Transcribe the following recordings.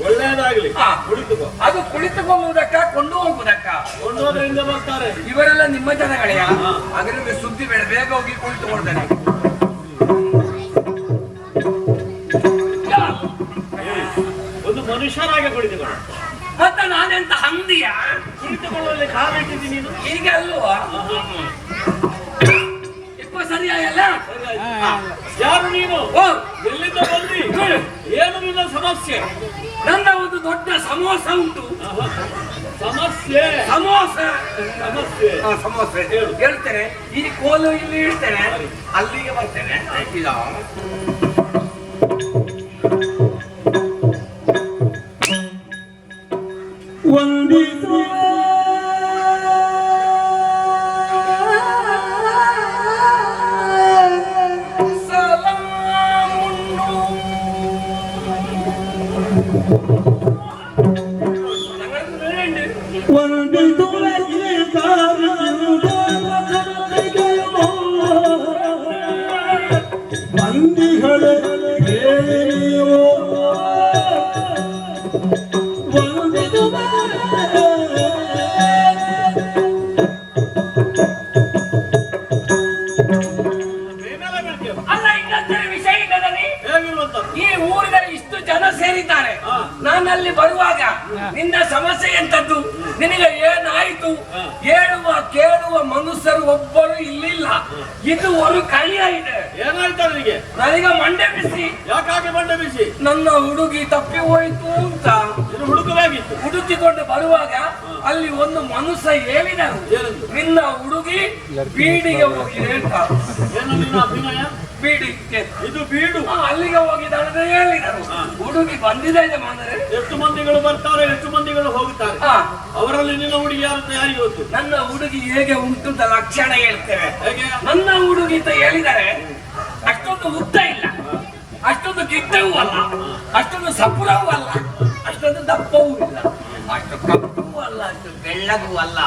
ಒಳ್ಳೆಯದಾಗಲಿ. ಕುಳಿತುಕೋ. ಅದು ಕುಳಿತುಕೊಳ್ಳುವುದಕ್ಕ ಕೊಂಡು ಹೋಗುವುದಕ್ಕ? ಕೊಂಡು ಹೋದ್ರಿಂದ ಬರ್ತಾರೆ. ಇವರೆಲ್ಲ ನಿಮ್ಮ ಜನಗಳೆಯ? ಅದರಿಂದ ಸುದ್ದಿ ಬೇಡ, ಬೇಗ ಹೋಗಿ ಕುಳಿತುಕೊಳ್ತೇನೆ. ಒಂದು ಮನುಷ್ಯರಾಗೆ ಕುಳಿತುಕೊಳ್ಳ. ಮತ್ತೆ ನಾನೆಂತ ಹಂದಿಯ? ಕುಳಿತುಕೊಳ್ಳುವಲ್ಲಿ ಕಾಲಿಟ್ಟಿದ್ದೀನಿ ನೀನು. ಈಗ ಅಲ್ವಾ? ಸರಿಯಾಗಲ್ಲ. ಯಾರು ನೀನು? ಎಲ್ಲಿಂದ ಬಂದಿ? ಏನು ನಿನ್ನ ಸಮಸ್ಯೆ? ನನ್ನ ಒಂದು ದೊಡ್ಡ ಸಮೋಸ ಉಂಟು. ಸಮಸ್ಯೆ? ಸಮೋಸ ಸಮಸ್ಯೆ ಸಮೋಸೆ ಹೇಳ್ತೇನೆ. ಈ ಕೋಲು ಇಲ್ಲಿ ಇಡ್ತೇನೆ, ಅಲ್ಲಿಗೆ ಬರ್ತೇನೆ. ಒಂದಿತು ನಾನಲ್ಲಿ ಬರುವಾಗ ನಿನ್ನ ಸಮಸ್ಯೆ ಎಂತದ್ದು, ನಿನಗೆ ಏನಾಯಿತು ಹೇಳುವ ಕೇಳುವ ಮನುಷ್ಯರು ಒಬ್ಬರು ಇಲ್ಲಿಲ್ಲ. ಇದು ಒಂದು ಕಳಿಯ ಇದೆ. ಏನಾಯ್ತು ನನಗೆ? ನನಗೆ ಮಂಡೆ ಬಿಸಿ. ಯಾಕಾಗಿ ಮಂಡೆ ಬಿಸಿ? ನನ್ನ ಹುಡುಗಿ ತಪ್ಪಿ ಹೋಯ್ತು ಅಂತ ಹುಡುಕಲಾಗಿತ್ತು. ಹುಡುಕಿಕೊಂಡು ಬರುವಾಗ ಅಲ್ಲಿ ಒಂದು ಮನುಷ್ಯ ಹೇಳಿದರು, ನಿನ್ನ ಹುಡುಗಿ ಬೀಡಿಗೆ ಹೋಗಿದೆ ಅಂತ. ಏನು ನಿನ್ನ ಅಭಿನಯ? ಬೀಡಿ ಇದು ಬೀಡು. ಅಲ್ಲಿಗೆ ಹೋಗಿದ್ದಾಳೆ ಹೇಳಿದರು. ಹುಡುಗಿ ಬಂದಿದೆ ಯಜಮಾನರೇ. ಎಷ್ಟು ಮಂದಿಗಳು ಬರ್ತಾರೆ, ಎಷ್ಟು ಮಂದಿಗಳು ಹೋಗುತ್ತಾರೆ. ಅವರಲ್ಲಿ ನಿನ್ನ ಹುಡುಗಿ ಯಾರು ಯಾರಿಗೆ ಗೊತ್ತು? ನನ್ನ ಹುಡುಗಿ ಹೇಗೆ ಉಂಟು ಅಂತ ಲಕ್ಷಣ ಹೇಳ್ತೇವೆ. ಹೇಗೆ? ನನ್ನ ಹುಡುಗಿ ಅಂತ ಹೇಳಿದರೆ ಅಷ್ಟೊಂದು ಉದ್ದ ಇಲ್ಲ, ಅಷ್ಟೊಂದು ಗಿಡ್ಡವೂ ಅಲ್ಲ, ಅಷ್ಟೊಂದು ಸಪುರವೂ ಅಲ್ಲ, ಅಷ್ಟೊಂದು ದಪ್ಪವೂ ಇಲ್ಲ, ಅಷ್ಟು ಕಪ್ಪವೂ ಅಲ್ಲ, ಅಷ್ಟು ಬೆಳ್ಳಗೂ ಅಲ್ಲ.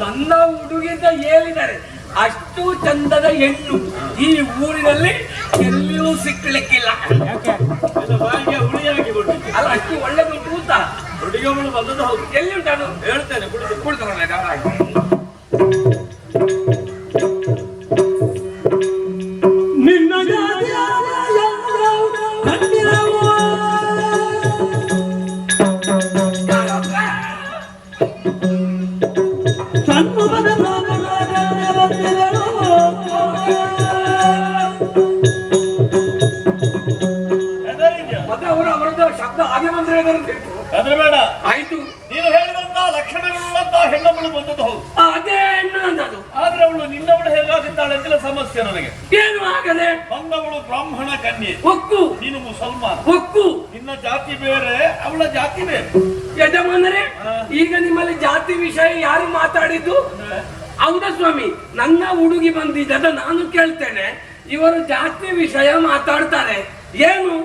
ನನ್ನ ಹುಡುಗಿ ಅಂತ ಹೇಳಿದರೆ ಅಷ್ಟು ಚಂದದ ಹೆಣ್ಣು ಈ ಊರಿನಲ್ಲಿ ಎಲ್ಲಿಯೂ ಸಿಕ್ಕಲಿಕ್ಕಿಲ್ಲ. ಅಲ್ಲ, ಅಷ್ಟು ಒಳ್ಳೆದುಂಟು ಅಂತ ಹುಡುಗಿಗಳು ಬಂದದ್ದು ಹೌದು. ಎಲ್ಲಿ ಉಂಟಾನು ಹೇಳ್ತೇನೆ, ಕುಳಿತುಕೊಳ್ಳ. ನಿನ್ನ ಮತ್ತೆ ಅವರದ್ದು ಶಬ್ದ ಹಾಗೆ ಬಂದ್ರೆ ಅದ್ರ ಬೇಡ. ಆಯ್ತು, ನೀನು ಹೇಳಿದಂತ ಲಕ್ಷಣಗಳುಳ್ಳಂತ ಹೆಣ್ಣವಳು ಬಂದದ್ದು ಹೌದು. ಅದೇ ಹೆಣ್ಣು ಅಂದದು. ಆದ್ರೆ ಅವಳು ನಿನ್ನವಳು ಹೇಗಾಗುತ್ತಾಳೆ ಅಂತ ಸಮಸ್ಯೆ ನನಗೆ. ಏನು ಆಗದೆ? ಬಂದವಳು ಬ್ರಾಹ್ಮಣ ಕನ್ಯೆ, ಒಕ್ಕು. ನೀನು ಮುಸಲ್ಮಾನ, ಒಕ್ಕು. ನಿನ್ನ ಜಾತಿ ಬೇರೆ, ಅವಳ ಜಾತಿ ಬೇರೆ. ಯಜಮಾನರೇ, ಈಗ ನಿಮ್ಮಲ್ಲಿ ಜಾತಿ ವಿಷಯ ಯಾರು ಮಾತಾಡಿದ್ದು? ಹೌದಾ ಸ್ವಾಮಿ? ನನ್ನ ಹುಡುಗಿ ಬಂದಿದ್ದ ನಾನು ಕೇಳ್ತೇನೆ, ಇವರು ಜಾತಿ ವಿಷಯ ಮಾತಾಡ್ತಾರೆ. ಏನು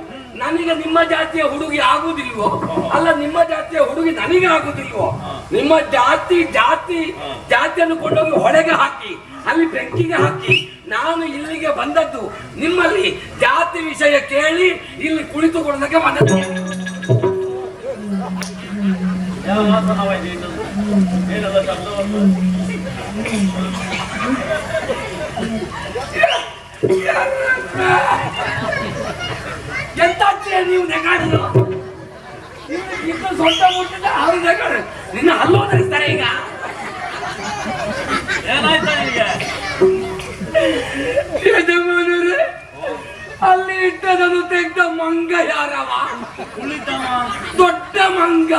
ನನಗೆ ನಿಮ್ಮ ಜಾತಿಯ ಹುಡುಗಿ ಆಗುದಿಲ್ವೋ? ಅಲ್ಲ, ನಿಮ್ಮ ಜಾತಿಯ ಹುಡುಗಿ ನನಗೆ ಆಗುದಿಲ್ವೋ? ನಿಮ್ಮ ಜಾತಿಯನ್ನು ಕೊಂಡೋಗಿ ಹೊಳೆಗೆ ಹಾಕಿ ಅಲ್ಲಿ ಬೆಂಕಿಗೆ ಹಾಕಿ ನಾನು ಇಲ್ಲಿಗೆ ಬಂದದ್ದು ನಿಮ್ಮಲ್ಲಿ ಜಾತಿ ವಿಷಯ ಕೇಳಿ ಇಲ್ಲಿ ಕುಳಿತುಕೊಳ್ಳೋದಕ್ಕೆ ಬಂದದ್ದು. ಎಂತ ನೀವು ನೆಗಾಡಿದ್ರು ಇನ್ನು ಸ್ವಂತ ಮುಟ್ಟಿದ ಅವ್ರು ನೆಗಾಡ ನಿನ್ನ ಹಲ್ಲು ಧರಿಸ್ತಾರೆ. ಈಗ ಏನಾಯ್ತಾ ನಿನಗೆ? ಯಜಮಾನರೇ, ಅಲ್ಲಿ ಇಟ್ಟದನ್ನು ತೆಗ್ದ ಮಂಗ ಯಾರವ? ಕುಳಿತವ ದೊಡ್ಡ ಮಂಗ.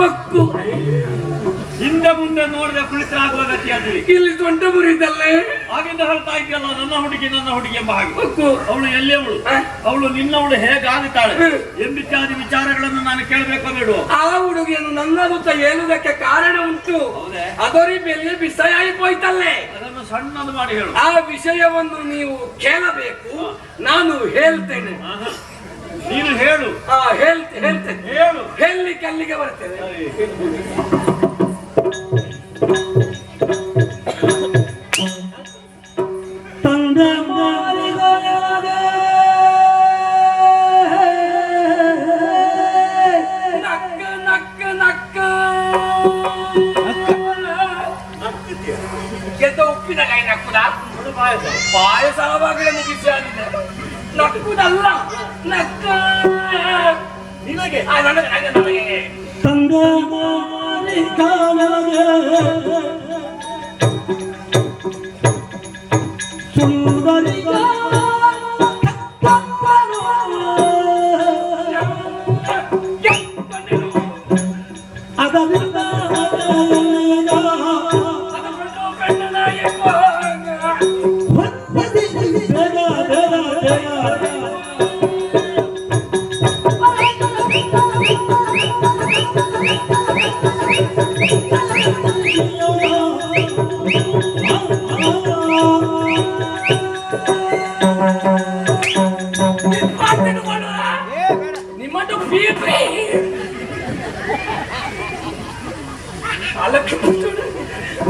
ಒಕ್ಕು. ಹಿಂದೆ ಮುಂದೆ ನೋಡಿದ ಕುಳಿತರಾಗುವ ಗತಿ ಅದು. ಇಲ್ಲಿ ದೊಡ್ಡ ಮುರಿದಲ್ಲೇ ಆಗಿಂದ ಹೇಳ್ತಾ ಇದೆಯಲ್ಲ, ನನ್ನ ಹುಡುಗಿ ಎಂಬ ಹಾಗೆ. ಒಕ್ಕು. ಅವಳು ಎಲ್ಲಿಯವಳು? ಅವಳು ನಿನ್ನವಳು ಹೇಗಾಗುತ್ತಾಳೆ ಎಂಬಿತ್ಯಾದಿ ವಿಚಾರಗಳನ್ನು ನಾನು ಕೇಳಬೇಕೋ ಬೇಡುವ? ಆ ಹುಡುಗಿಯನ್ನು ನನ್ನದು ಹೇಳುವುದಕ್ಕೆ ಕಾರಣ ಉಂಟು. ಅದರಿ ಬೆಲೆ ಬಿಸಾಯಿ ಹೋಯ್ತಲ್ಲೇ. ಅದನ್ನು ಸಣ್ಣದು ಮಾಡಿ ಹೇಳು. ಆ ವಿಷಯವನ್ನು ನೀವು ಕೇಳಬೇಕು, ನಾನು ಹೇಳ್ತೇನೆ. ನೀನು ಹೇಳು. ಹೇಳ್ತೇನೆ. ಹೇಳು. ಹೇಳಲಿಕ್ಕೆ ಅಲ್ಲಿಗೆ ಬರ್ತೇನೆ. ತಂದೆ ಮಾರಿದ ಪಾಯಸ ಆವಾಗಲೇ ಮುಗಿಸಿ ಆಗಿದೆ. ನಕ್ಕುದಲ್ಲ, ನಕ್ಕ ನಿನಗೆ ನನಗೆ ತಂದೆ ಸುಂದರಿ ಅದರಿಂದ ನಿಮ್ಮದು ಬೀಪ್ರಿ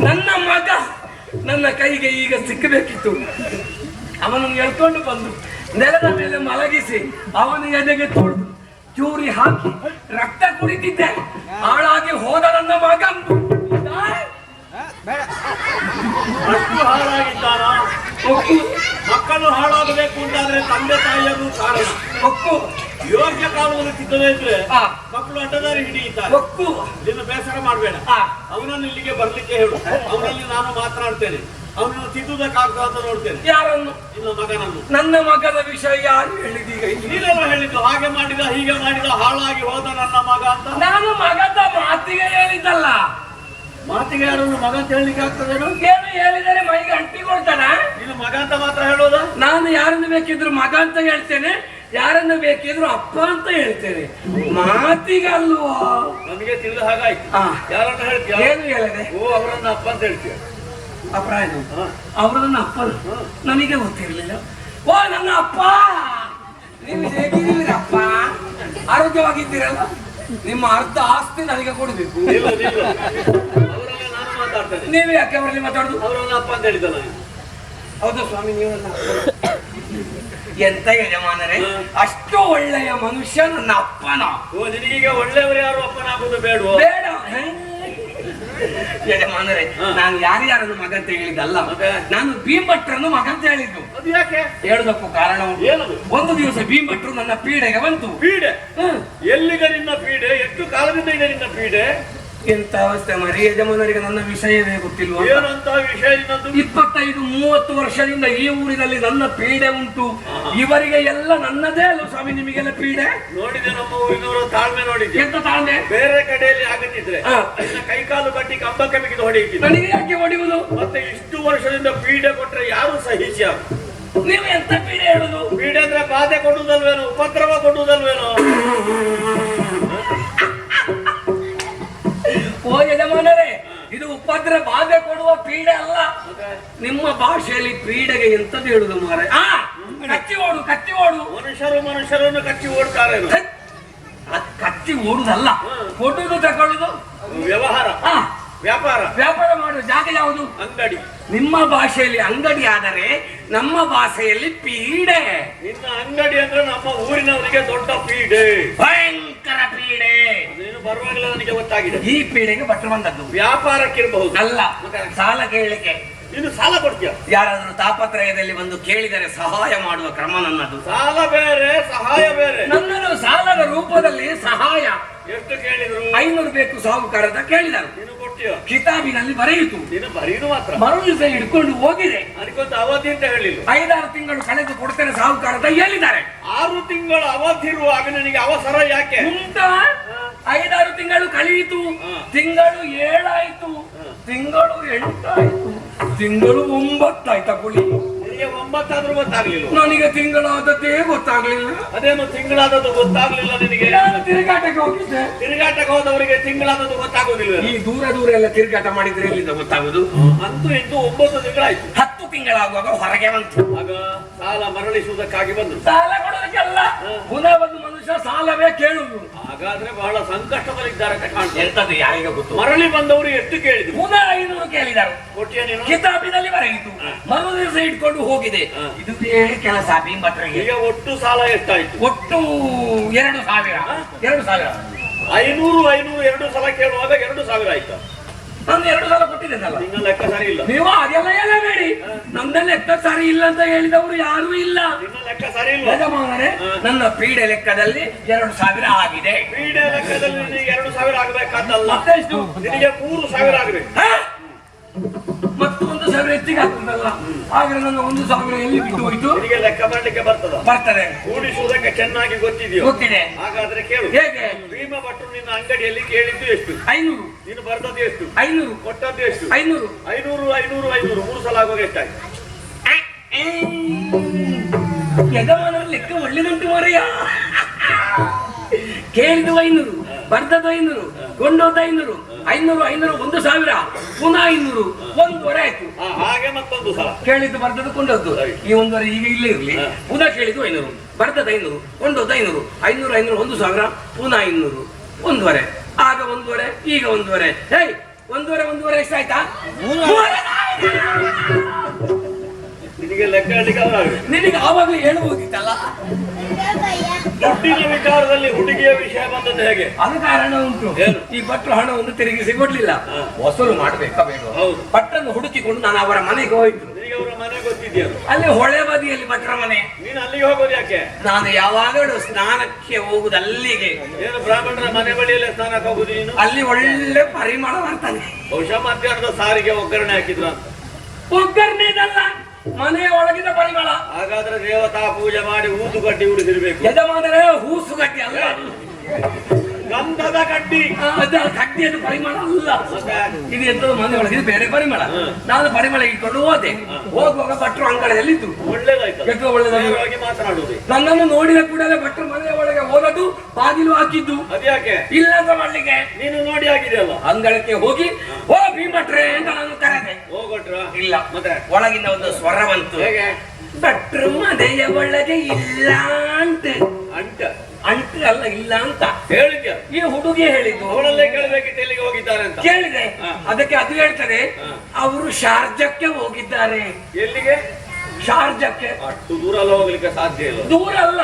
ನನ್ನ ಮಗ ನನ್ನ ಕೈಗೆ ಈಗ ಸಿಕ್ಕಬೇಕಿತ್ತು. ಅವನನ್ನು ಎಳ್ಕೊಂಡು ಬಂದು ನೆಲದ ಮೇಲೆ ಮಲಗಿಸಿ ಅವನ ಎದೆಗೆ ತೊಳೆದು ಚೂರಿ ಹಾಕಿ ರಕ್ತ ಕುಡಿತಿದ್ದೆ. ಹಾಳಾಗಿ ಹೋದ ನನ್ನ ಮಗ ಅಷ್ಟು ಹಾಳಾಗಿದ್ದಾನ. ಮಕ್ಕಳು ಹಾಳಾಗಬೇಕು ಅಂತಾದ್ರೆ ತಂದೆ ತಾಯಿಯರು ಕಾರಣ. ಒಕ್ಕು ಯೋಗ್ಯ ಕಾಲವನ್ನು ತಿದ್ದದೇ ಇದ್ರೆ ಆ, ಮಕ್ಕಳು ಅಡ್ಡದಾರಿ ಹಿಡಿಯುತ್ತಾರೆ. ಒಕ್ಕು ನಿನ್ನ ಬೇಸರ ಮಾಡಬೇಡ. ಆ, ಅವನನ್ನು ಇಲ್ಲಿಗೆ ಬರ್ಲಿಕ್ಕೆ ಹೇಳು. ಅವನಲ್ಲಿ ನಾನು ಮಾತನಾಡ್ತೇನೆ. ಅವನನ್ನು ತಿದ್ದುವುದಕ್ಕಾಗ್ತದೆ ಅಂತ ನೋಡ್ತೇನೆ. ಯಾರನ್ನು? ನಿನ್ನ ಮಗನನ್ನು. ನನ್ನ ಮಗನ ವಿಷಯ ಯಾರು ಹೇಳಿದೀಗ? ನೀನೆಲ್ಲ ಹೇಳಿದ್ದು ಹಾಗೆ ಮಾಡಿದ ಹೀಗೆ ಮಾಡಿದ ಹಾಳಾಗಿ ಹೋದ ನನ್ನ ಮಗ ಅಂತ. ನಾನು ಮಗದ ಮಾತಿಗೆ ಹೇಳಿದ್ದಲ್ಲ. ಮಾತಿಗೆ ಯಾರನ್ನು ಮಗ ಅಂತ ಹೇಳಲಿಕ್ಕೆ ಆಗ್ತದೇನೋ? ಏನು ಹೇಳಿದರೆ ಮೈಗೆ ಅಂಟಿಕೊಳ್ತಾನ? ನೀನು ಮಗ ಅಂತ ಮಾತ್ರ ಹೇಳೋದ? ನಾನು ಯಾರನ್ನು ಬೇಕಿದ್ರು ಮಗ ಅಂತ ಹೇಳ್ತೇನೆ, ಯಾರನ್ನು ಬೇಕಿದ್ರು ಅಪ್ಪ ಅಂತ ಹೇಳ್ತೇನೆ. ಮಾತಿಗಲ್ವಾ? ನನಗೆ ತಿಳಿದ ಹಾಗಾಯ್ತು. ಆ. ಯಾರನ್ನ ಹೇಳ್ತೀಯ? ಏನು ಹೇಳಿದೆ? ಓ, ಅವರನ್ನ ಅಪ್ಪ ಅಂತ ಹೇಳ್ತೀಯ. ಅಪರಾಧ ಹಾ. ಅವರು ನನ್ನ ಅಪ್ಪ. ನನಗೆ ಗೊತ್ತಿರಲಿಲ್ಲ. ಓ ನನ್ನ ಅಪ್ಪ, ನೀವು ಹೇಗಿದ್ದೀರಪ್ಪ? ಆರೋಗ್ಯವಾಗಿದ್ದೀರಲ್ಲ? ನಿಮ್ಮ ಅರ್ಧ ಆಸ್ತಿ ನನಗೆ ಕೊಡಬೇಕು. ಇಲ್ಲ, ಇಲ್ಲ. ಅವರನ್ನ ನಾನು ಮಾತಾಡ್ತೇನೆ. ನೀವು ಯಾಕೆ ಅವರಲ್ಲಿ ಮಾತಾಡುದು? ಅವರನ್ನ ಅಪ್ಪ ಅಂತ ಹೇಳಿದ್ದಲ್ಲ ನೀನು. ಹೌದು ಸ್ವಾಮಿ, ನೀವು ನನ್ನ ಅಪ್ಪ. ಎಂತ ಯಜಮಾನರೇ, ಅಷ್ಟು ಒಳ್ಳೆಯ ಮನುಷ್ಯ ನನ್ನ ಅಪ್ಪನ. ಓ, ನಿನಗೀಗ ಒಳ್ಳೆಯವರು ಯಾರು ಅಪ್ಪನಾಗುವುದು ಬೇಡವೋ? ಬೇಡ ಯಜಮಾನರೇ, ನಾನು ಯಾರ್ಯಾರನ್ನು ಮಗ ಅಂತ ಹೇಳಿದ್ದಲ್ಲ. ಮತ್ತೆ? ನಾನು ಭೀಮಭಟ್ರನ್ನು ಮಗ ಅಂತ ಹೇಳಿದ್ದು. ಅದು ಯಾಕೆ? ಹೇಳುದಕ್ಕೂ ಕಾರಣ ಉಂಟು. ಏನದು? ಒಂದು ದಿವಸ ಭೀಮಭಟ್ರು ನನ್ನ ಪೀಡೆಗೆ ಬಂತು. ಪೀಡೆ? ಹ್ಮ್. ಎಲ್ಲಿಗೆ ನಿನ್ನ ಪೀಡೆ? ಎಷ್ಟು ಕಾಲದಿಂದ ಇದೆ ನಿನ್ನ ಪೀಡೆ? ಎಂತ ಅವಸ್ಥೆ ಮರಿ ಯಜಮಾನರಿಗೆ ನನ್ನ ವಿಷಯವೇ ಗೊತ್ತಿಲ್ವಾ? ಏನಂತ ವಿಷಯ ನಿನ್ನದು? 25-30 ವರ್ಷದಿಂದ ಈ ಊರಿನಲ್ಲಿ ನನ್ನ ಪೀಡೆ ಉಂಟು. ಇವರಿಗೆ ಎಲ್ಲ ನನ್ನದೇ ಅಲ್ಲ ಸ್ವಾಮಿ. ನಿಮಗೆಲ್ಲ ಪೀಡೆ ನೋಡಿದೆ, ನಮ್ಮ ಊರಿನವರ ತಾಳ್ಮೆ ನೋಡಿದ್ದೆ. ಎಂತ ತಾಳ್ಮೆ? ಬೇರೆ ಕಡೆಯಲ್ಲಿ ಆಗದಿದ್ರೆ ಹಾ. ನಿನ್ನ ಕೈಕಾಲು ಕಟ್ಟಿ ಕಂಬಕ್ಕೆ ಬಿಗಿದು ಹೊಡೆಯುತ್ತಿದ್ದೆ. ನನಗೆ ಯಾಕೆ ಹೊಡೆಯುವುದು? ಮತ್ತೆ ಇಷ್ಟು ವರ್ಷದಿಂದ ಪೀಡೆ ಕೊಟ್ರೆ ಯಾರು ಸಹಿಸ್ಯ? ನೀವು ಎಂತ ಪೀಡೆ ಹೇಳುದು? ಪೀಡೆ ಅಂದ್ರೆ ಬಾಧೆ ಕೊಡುವುದಲ್ವೇನೋ, ಉಪದ್ರವ ಕೊಡುವುದಲ್ವೇನೋ? ಓ ಯಜಮಾನರೇ, ಇದು ಉಪದ್ರ ಬಾಧೆ ಕೊಡುವ ಪೀಡೆ ಅಲ್ಲ. ನಿಮ್ಮ ಭಾಷೆಯಲ್ಲಿ ಪೀಡೆಗೆ ಎಂತದ್ದು ಹೇಳುದು ಮಾರೆ? ಕಚ್ಚಿ ಓಡು, ಕಚ್ಚಿ ಓಡು. ಮನುಷ್ಯರನ್ನು ಕಚ್ಚಿ ಓಡ್ತಾರೆ. ಕಚ್ಚಿ ಓಡುದಲ್ಲ, ಕೊಡುದು ತಗೊಳ್ಳುದು. ವ್ಯವಹಾರ, ಆ, ವ್ಯಾಪಾರ. ವ್ಯಾಪಾರ ಮಾಡುವ ಜಾಗ ಯಾವುದು? ಅಂಗಡಿ. ನಿಮ್ಮ ಭಾಷೆಯಲ್ಲಿ ಅಂಗಡಿ ಆದರೆ ನಮ್ಮ ಭಾಷೆಯಲ್ಲಿ ಪೀಡೆ. ನಿನ್ನ ಅಂಗಡಿ ಅಂದ್ರೆ ನಮ್ಮ ಊರಿನವರಿಗೆ ದೊಡ್ಡ ಪೀಡೆ, ಭಯಂಕರ ಪೀಡೆ. ನೀನು ಬರುವಾಗಲೇ ನನಗೆ ಗೊತ್ತಾಗಿದೆ. ಈ ಪೀಡೆಗೆ ಭಟ್ರು ಬಂದದ್ದು. ವ್ಯಾಪಾರಕ್ಕಿರಬಹುದು ಅಲ್ಲ, ಸಾಲ ಕೇಳಲಿಕ್ಕೆ. ನೀನು ಸಾಲ ಕೊಡ್ತೀಯ? ಯಾರಾದ್ರೂ ತಾಪತ್ರಯದಲ್ಲಿ ಬಂದು ಕೇಳಿದರೆ ಸಹಾಯ ಮಾಡುವ ಕ್ರಮ ನನ್ನದು. ಸಾಲ ಬೇರೆ, ಸಹಾಯ ಬೇರೆ. ನನ್ನದು ಸಾಲದ ರೂಪದಲ್ಲಿ ಸಹಾಯ. ಎಷ್ಟು ಕೇಳಿದ್ರು? 500 ಬೇಕು ಸಾಹುಕಾರದ ಕೇಳಿದರು. ನೀನು ಕೊಡ್ತೀಯ? ಕಿತಾಬಿನಲ್ಲಿ ಬರೆಯಿತು. ನೀನು ಬರೀನು ಮಾತ್ರ. ಮರು ದಿವಸ ಹಿಡ್ಕೊಂಡು ಹೋಗಿದೆ. ಅದಕ್ಕೊಂದು ಅವಧಿ ಅಂತ ಹೇಳಿಲ್ಲ. 5-6 ತಿಂಗಳು ಕಳೆದು ಕೊಡ್ತೇನೆ ಸಾಹುಕಾರದ ಹೇಳಿದ್ದಾರೆ. 6 ತಿಂಗಳ ಅವಧಿ ಇರುವಾಗ ನನಗೆ ಅವಸರ ಯಾಕೆ? ಉಂಟಾ? 5-6 ತಿಂಗಳು ಕಳೆಯಿತು. ತಿಂಗಳು 7 ಆಯ್ತು, ತಿಂಗಳು 8 ಆಯ್ತು, ತಿಂಗಳು 9 ಆಯ್ತಾ ಕುಳಿ. ನಿನಗೆ 9 ಆದ್ರೂ ಗೊತ್ತಾಗ್ಲಿಲ್ಲ. ನನಗೆ ತಿಂಗಳಾದದ್ದೇ ಗೊತ್ತಾಗ್ಲಿಲ್ಲ. ಅದೇನು ತಿಂಗಳಾದದ್ದು ಗೊತ್ತಾಗ್ಲಿಲ್ಲ ನಿನಗೆ? ನಾನು ತಿರುಗಾಟಕ್ಕೆ ಹೋಗಿದ್ದೆ. ತಿರುಗಾಟಕ್ಕೆ ಹೋದವರಿಗೆ ತಿಂಗಳಾದದ್ದು ಗೊತ್ತಾಗೋದಿಲ್ಲ. ಈ ದೂರ ದೂರ ಎಲ್ಲ ತಿರುಗಾಟ ಮಾಡಿದ್ರೆ ಎಲ್ಲಿಂದ ಗೊತ್ತಾಗುದು? ಅಂತೂ ಇಂತೂ 9 ತಿಂಗಳಾಯ್ತು. 10 ತಿಂಗಳಾಗುವಾಗ ಹೊರಗೆ ಬಂತು. ಆಗ ಸಾಲ ಮರಳಿಸುವುದಕ್ಕಾಗಿ ಬಂದ್ರು. ಸಾಲ ಕೊಡೋದಕ್ಕೆಲ್ಲ ಪುನಃ ಒಂದು ಮನುಷ್ಯ ಸಾಲವೇ ಕೇಳುವುದು. ಹಾಗಾದ್ರೆ ಬಹಳ ಸಂಕಷ್ಟದಲ್ಲಿದ್ದಾರೆ ಕಾಣ್ತದೆ. ಎಂತದ್ದು ಯಾರಿಗೆ ಗೊತ್ತು? ಮರಳಿ ಬಂದವರು ಎಷ್ಟು ಕೇಳಿದ್ರು? ಪುನಃ 500 ಕೇಳಿದರು. ಕೊಟ್ಟಿಯ ನೀನು? ಕಿತಾಬಿನಲ್ಲಿ ಬರೆಯಿತು. ಮರು ದಿವಸ ಇಟ್ಕೊಂಡು ಹೋಗಿದೆ. ಇದು ಬೇರೆ ಕೆಲಸ ಭೀಮಭಟ್ರಿಗೆ. ಈಗ ಒಟ್ಟು ಸಾಲ ಎಷ್ಟಾಯ್ತು? ಒಟ್ಟು 2,000. 2,000. 500 2 ಸಲ ಕೇಳುವಾಗ 2,000 ಆಯ್ತು. ನಾನು 2 ಸಲ ಕೊಟ್ಟಿದ್ದೇನಲ್ಲ. ನಿನ್ನ ಲೆಕ್ಕ ಸರಿ ಇಲ್ಲ. ನೀವು ಅದೆಲ್ಲ ಹೇಳಬೇಡಿ. ನಮ್ದ ಲೆಕ್ಕ ಸರಿ ಇಲ್ಲ ಅಂತ ಹೇಳಿದವರು ಯಾರೂ ಇಲ್ಲ. ನಿನ್ನ ಲೆಕ್ಕ ಸರಿ ಇಲ್ಲ. ಯಜಮಾನರೇ, ನನ್ನ ಪೀಡೆ ಲೆಕ್ಕದಲ್ಲಿ 2,000 ಆಗಿದೆ. ಪೀಡೆ ಲೆಕ್ಕದಲ್ಲಿ ನಿನಗೆ 2,000 ಆಗಬೇಕಾದಲ್ಲ. ಮತ್ತೆಷ್ಟು? ನಿನಗೆ 3,000 ಆಗಬೇಕು. ಮತ್ತು 1,000 ಹೆಚ್ಚಿಗೆ ಆಗ್ತದಲ್ಲ. ಆದ್ರೆ ನನ್ನ 1,000 ಎಲ್ಲಿ ಬಿಟ್ಟು ಹೋಯ್ತು? ನಿನಗೆ ಲೆಕ್ಕ ಮಾಡಲಿಕ್ಕೆ ಬರ್ತದೆ. ಕೂಡಿಸುವುದಕ್ಕೆ ಚೆನ್ನಾಗಿ ಗೊತ್ತಿದೆಯೋ? ಗೊತ್ತಿದೆ. ಹಾಗಾದ್ರೆ ಕೇಳು. ಹೇಗೆ? ಭೀಮ ಭಟ್ರು ನಿನ್ನ ಅಂಗಡಿಯಲ್ಲಿ ಕೇಳಿದ್ದು ಎಷ್ಟು? 500. ನೀನು ಬರ್ತದ್ದು ಎಷ್ಟು? 500. ಕೊಟ್ಟದ್ದು ಎಷ್ಟು? 500. 500 3 ಸಲ ಆಗುವಾಗ ಎಷ್ಟಾಯ್ತು? ಯಜಮಾನರ ಲೆಕ್ಕ ಒಳ್ಳೆದುಂಟು ಮಾರಯ್ಯ. ಕೇಳಿದ್ದು 500, ಬರ್ದದ್ದು 500, ಕೊಂಡೋದ 500, 500, 1,000, ಪುನಃ 500, 1,500 ಆಯ್ತು. ಹಾಗೆ ಮತ್ತೊಂದು ಸಲ ಕೇಳಿದ್ದು ಬರ್ದದ್ದು ಕೊಂಡೋದ್ದು. ಈ 1,500 ಈಗ ಇಲ್ಲೇ ಇರ್ಲಿ. ಪುನಃ ಕೇಳಿದ್ದು 500, ಬರ್ದದ್ದು 500, ಕೊಂಡೋದ 500, 500, 1,000, ಪುನಃ 500, 1,500. ಆಗ 1,500, ಈಗ 1,500. ಹೇಯ್, 1,500 ಎಷ್ಟಾಯ್ತಾ? ನಿನಗೆ ಲೆಕ್ಕ ಹೇಳಲಿಕ್ಕೆ ನಿನಗೆ ಆವಾಗಲೇ ಹೇಳಬಹುದಿತ್ತಲ್ಲ. ದುಡ್ಡಿನ ವಿಚಾರದಲ್ಲಿ ಹುಡುಗಿಯ ವಿಷಯ ಬಂದದ್ದು ಹೇಗೆ? ಅದು ಕಾರಣ ಉಂಟು. ಈ ಭಟ್ರು ಹಣವನ್ನು ತಿರುಗಿಸಿ ಕೊಡ್ಲಿಲ್ಲ. ವಸೂಲು ಮಾಡ್ಬೇಕಾ ಬೇಡ? ಹೌದು. ಭಟ್ಟನ್ನು ಹುಡುಕಿಕೊಂಡು ನಾನು ಅವರ ಮನೆಗೆ ಹೋಯ್ತು. ನಿನಗೆ ಅವರ ಮನೆ ಗೊತ್ತಿದೆಯಾ? ಅಲ್ಲಿ ಹೊಳೆ ಬದಿಯಲ್ಲಿ ಭಟ್ರ ಮನೆ. ನೀನು ಅಲ್ಲಿಗೆ ಹೋಗೋದು ಯಾಕೆ? ನಾನು ಯಾವಾಗಲೂ ಸ್ನಾನಕ್ಕೆ ಹೋಗುದು ಅಲ್ಲಿಗೆ. ಏನು ಬ್ರಾಹ್ಮಣರ ಮನೆ ಬಳಿಯಲ್ಲೇ ಸ್ನಾನಕ್ಕೆ ಹೋಗುದು ನೀನು? ಅಲ್ಲಿ ಒಳ್ಳೆ ಪರಿಮಳ ಬರ್ತದೆ. ಬಹುಶಃ ಮಧ್ಯಾಹ್ನದ ಸಾರಿಗೆ ಒಗ್ಗರಣೆ ಹಾಕಿದ್ರು ಅಂತ. ಒಗ್ಗರಣೆದಲ್ಲ, ಮನೆಯ ಒಳಗಿನ ಪರಿಮಳ. ಹಾಗಾದ್ರೆ ದೇವತಾ ಪೂಜೆ ಮಾಡಿ ಊದುಗಡ್ಡಿ ಉಡಿದಿರ್ಬೇಕು. ಯಜಮಾನರೇ, ಹೂಸುಗಡ್ಡಿ ಅಲ್ಲ, ಗಂಧದ ಕಡ್ಡಿ. ಕಡ್ಡಿಯನ್ನು ಪರಿಮಳ ಅಲ್ಲ. ಇದು ಎಂತದ್ದು ಮನೆ ಒಳಗೆ ಬೇರೆ ಪರಿಮಳ. ನಾನು ಪರಿಮಳ ಇಟ್ಕೊಂಡು ಹೋದೆ. ಹೋಗುವಾಗ ಭಟ್ರು ಅಂಗಳದಲ್ಲಿದ್ದು. ಒಳ್ಳೇದಾಯ್ತು. ಎಷ್ಟು ಒಳ್ಳೆದಾಗಿ ಮಾತನಾಡುದು. ನನ್ನನ್ನು ನೋಡಿದ ಕೂಡಲೇ ಭಟ್ರು ಮನೆಯ ಒಳಗೆ ಹೋದದ್ದು, ಬಾಗಿಲು ಹಾಕಿದ್ದು. ಅದ್ಯಾಕೆ? ಇಲ್ಲ ಅಂತ ಮಾಡ್ಲಿಕ್ಕೆ. ನೀನು ನೋಡಿ ಆಗಿದೆಯಲ್ಲ. ಅಂಗಳಕ್ಕೆ ಹೋಗಿ ಓ ಭೀಮಟ್ರೆ ಅಂತ ನಾನು ಕರೆದೆ. ಹೋಗ್ಬಿಟ್ರ? ಇಲ್ಲ. ಮತ್ತೆ ಒಳಗಿಂದ ಒಂದು ಸ್ವರ ಬಂತು. ಹೇಗೆ? ಭಟ್ರು ಮನೆಯ ಒಳಗೆ ಇಲ್ಲ ಅಂತ. ಅಂಟು ಅಲ್ಲ, ಇಲ್ಲ ಅಂತ ಹೇಳಿದ್ಯಾ? ಈ ಹುಡುಗಿ ಹೇಳಿದ್ದು. ಅವಳಲ್ಲೇ ಕೇಳಬೇಕಿತ್ತು ಎಲ್ಲಿಗೆ ಹೋಗಿದ್ದಾರೆ ಅಂತ. ಕೇಳಿದೆ. ಅದಕ್ಕೆ ಅದು ಹೇಳ್ತಾರೆ, ಅವರು ಶಾರ್ಜಕ್ಕೆ ಹೋಗಿದ್ದಾರೆ. ಎಲ್ಲಿಗೆ? ಶಾರ್ಜಕ್ಕೆ. ಅಷ್ಟು ದೂರ ಎಲ್ಲ ಹೋಗ್ಲಿಕ್ಕೆ ಸಾಧ್ಯ ಇಲ್ಲ. ದೂರ ಅಲ್ಲ,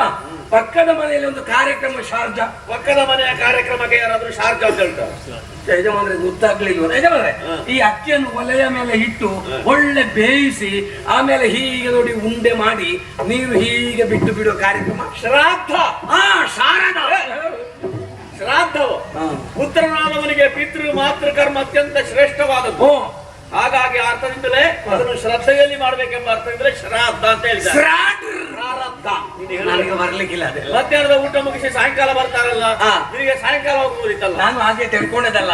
ಪಕ್ಕದ ಮನೆಯಲ್ಲಿ ಒಂದು ಕಾರ್ಯಕ್ರಮ ಶಾರ್ಜಾ. ಪಕ್ಕದ ಮನೆಯ ಕಾರ್ಯಕ್ರಮಕ್ಕೆ ಯಾರಾದ್ರೂ ಶಾರ್ಜಾ ಅಂತ ಹೇಳ್ತಾರೆ. ಯಜಮಾನ್ರೆ ಗೊತ್ತಾಗ್ಲಿಲ್ವ? ಯಜಮಾನ್ರೆ, ಈ ಅಕ್ಕಿಯನ್ನು ಒಲೆಯ ಮೇಲೆ ಇಟ್ಟು ಒಳ್ಳೆ ಬೇಯಿಸಿ ಆಮೇಲೆ ಹೀಗೆ ನೋಡಿ ಉಂಡೆ ಮಾಡಿ ನೀರು ಹೀಗೆ ಬಿಟ್ಟು ಬಿಡುವ ಕಾರ್ಯಕ್ರಮ ಶ್ರಾದ್ದ. ಶಾರದ ಶ್ರಾದ್ದವು ಪುತ್ರನಾದವನಿಗೆ ಪಿತೃ ಮಾತೃ ಕರ್ಮ ಅತ್ಯಂತ ಶ್ರೇಷ್ಠವಾದದ್ದು. ಹಾಗಾಗಿ ಅರ್ಥದಿಂದಲೇ ಅದನ್ನು ಶ್ರದ್ಧೆಯಲ್ಲಿ ಮಾಡ್ಬೇಕೆಂಬ ಅರ್ಥದಿಂದಲೇ ಶ್ರಾದ್ದ ಅಂತ ಹೇಳ್ತಾರೆ. ಶ್ರಾದ್ದ ನನಗೆ ಬರ್ಲಿಕ್ಕಿಲ್ಲ. ಅದೇ ಮಧ್ಯಾಹ್ನದ ಊಟ ಮುಗಿಸಿ ಸಾಯಂಕಾಲ ಬರ್ತಾರಲ್ಲ, ನಿನಗೆ ಸಾಯಂಕಾಲ ಹೋಗುವುದಿತ್ತಲ್ಲ. ನಾನು ಹಾಗೆ ತಿಳ್ಕೊಂಡದಲ್ಲ.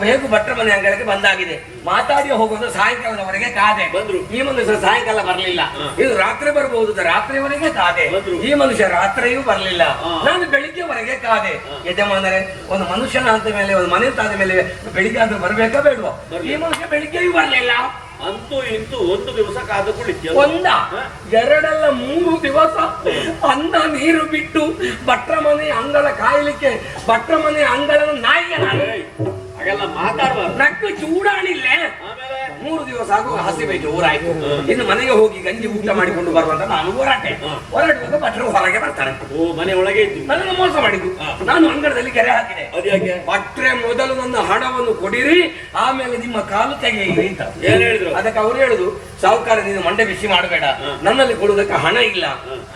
ಹೇಗೂ ಭಟ್ರ ಮನೆ ಅಂಗಳಕ್ಕೆ ಬಂದಾಗಿದೆ. ಮಾತಾಡಿ ಹೋಗೋದು ಸಾಯಂಕಾಲದವರೆಗೆ ಕಾದೆ. ಬಂದ್ರು. ಈ ಮನುಷ್ಯ ಸಾಯಂಕಾಲ ಬರ್ಲಿಲ್ಲ. ಇದು ರಾತ್ರಿ ಬರಬಹುದು, ರಾತ್ರಿವರೆಗೆ ಕಾದೆ. ಈ ಮನುಷ್ಯ ರಾತ್ರಿಯೂ ಬರ್ಲಿಲ್ಲ. ನಾನು ಬೆಳಿಗ್ಗೆವರೆಗೆ ಕಾದೆ. ಯಜಮಾನರೇ, ಒಂದು ಮನುಷ್ಯನ ಅಂತ ಮೇಲೆ, ಒಂದು ಮನೆ ತಾದ ಮೇಲೆ ಬೆಳಿಗ್ಗೆ ಆದ್ರೂ ಬರ್ಬೇಕಾ ಬೇಡವಾ? ಈ ಮನುಷ್ಯ ಬೆಳಿಗ್ಗೆಯೂ ಬರ್ಲಿಲ್ಲ. ಅಂತೂ ಇಂತೂ ಒಂದು ದಿವಸ ಕಾದು ಕುಳಿತು 1, 2 ಅಲ್ಲ 3 ದಿವಸ ಅನ್ನ ನೀರು ಬಿಟ್ಟು ಭಟ್ರ ಮನೆ ಅಂಗಳ ಕಾಯಲಿಕ್ಕೆ ಭಟ್ರ ಮನೆ ಅಂಗಳದ ನಾಯಿಗೆ ನಾನು ಹಾಗೆಲ್ಲ ಮಾತಾಡಬಾರ್ದು. ನಕ್ಕು ಚೂಡಾಣಿಲ್ಲೇ. 3 ದಿವಸ ಆಗುವ ಹಸಿವೆ ಜೋರಾಯ್ತು. ಇನ್ನು ಮನೆಗೆ ಹೋಗಿ ಗಂಜಿ ಊಟ ಮಾಡಿಕೊಂಡು ಬರುವಂತ ನಾನು ಹೊರಡುವಾಗ ಭಟ್ರು ಹೊರಗೆ ಬರ್ತಾರೆ. ಮನೆ ಒಳಗೆ ಇದ್ದು ನನ್ನನ್ನು ಮೋಸ ಮಾಡಿದ್ದು. ನಾನು ಅಂಗಳದಲ್ಲಿ ಕೆರೆ ಹಾಕಿದೆ. ಭಟ್ರೆ ಮೊದಲು ನನ್ನ ಹಣವನ್ನು ಕೊಡಿರಿ, ಆಮೇಲೆ ನಿಮ್ಮ ಕಾಲು ತೆಗೆಯಿರಿ ಅಂತ. ಏನ್ ಹೇಳಿದ್ರು? ಅದಕ್ಕೆ ಅವ್ರು ಹೇಳುದು, ಸಾಹುಕಾರ ನೀನು ಮಂಡೆ ಬಿಸಿ ಮಾಡಬೇಡ, ನನ್ನಲ್ಲಿ ಕೊಡುವುದಕ್ಕೆ ಹಣ ಇಲ್ಲ.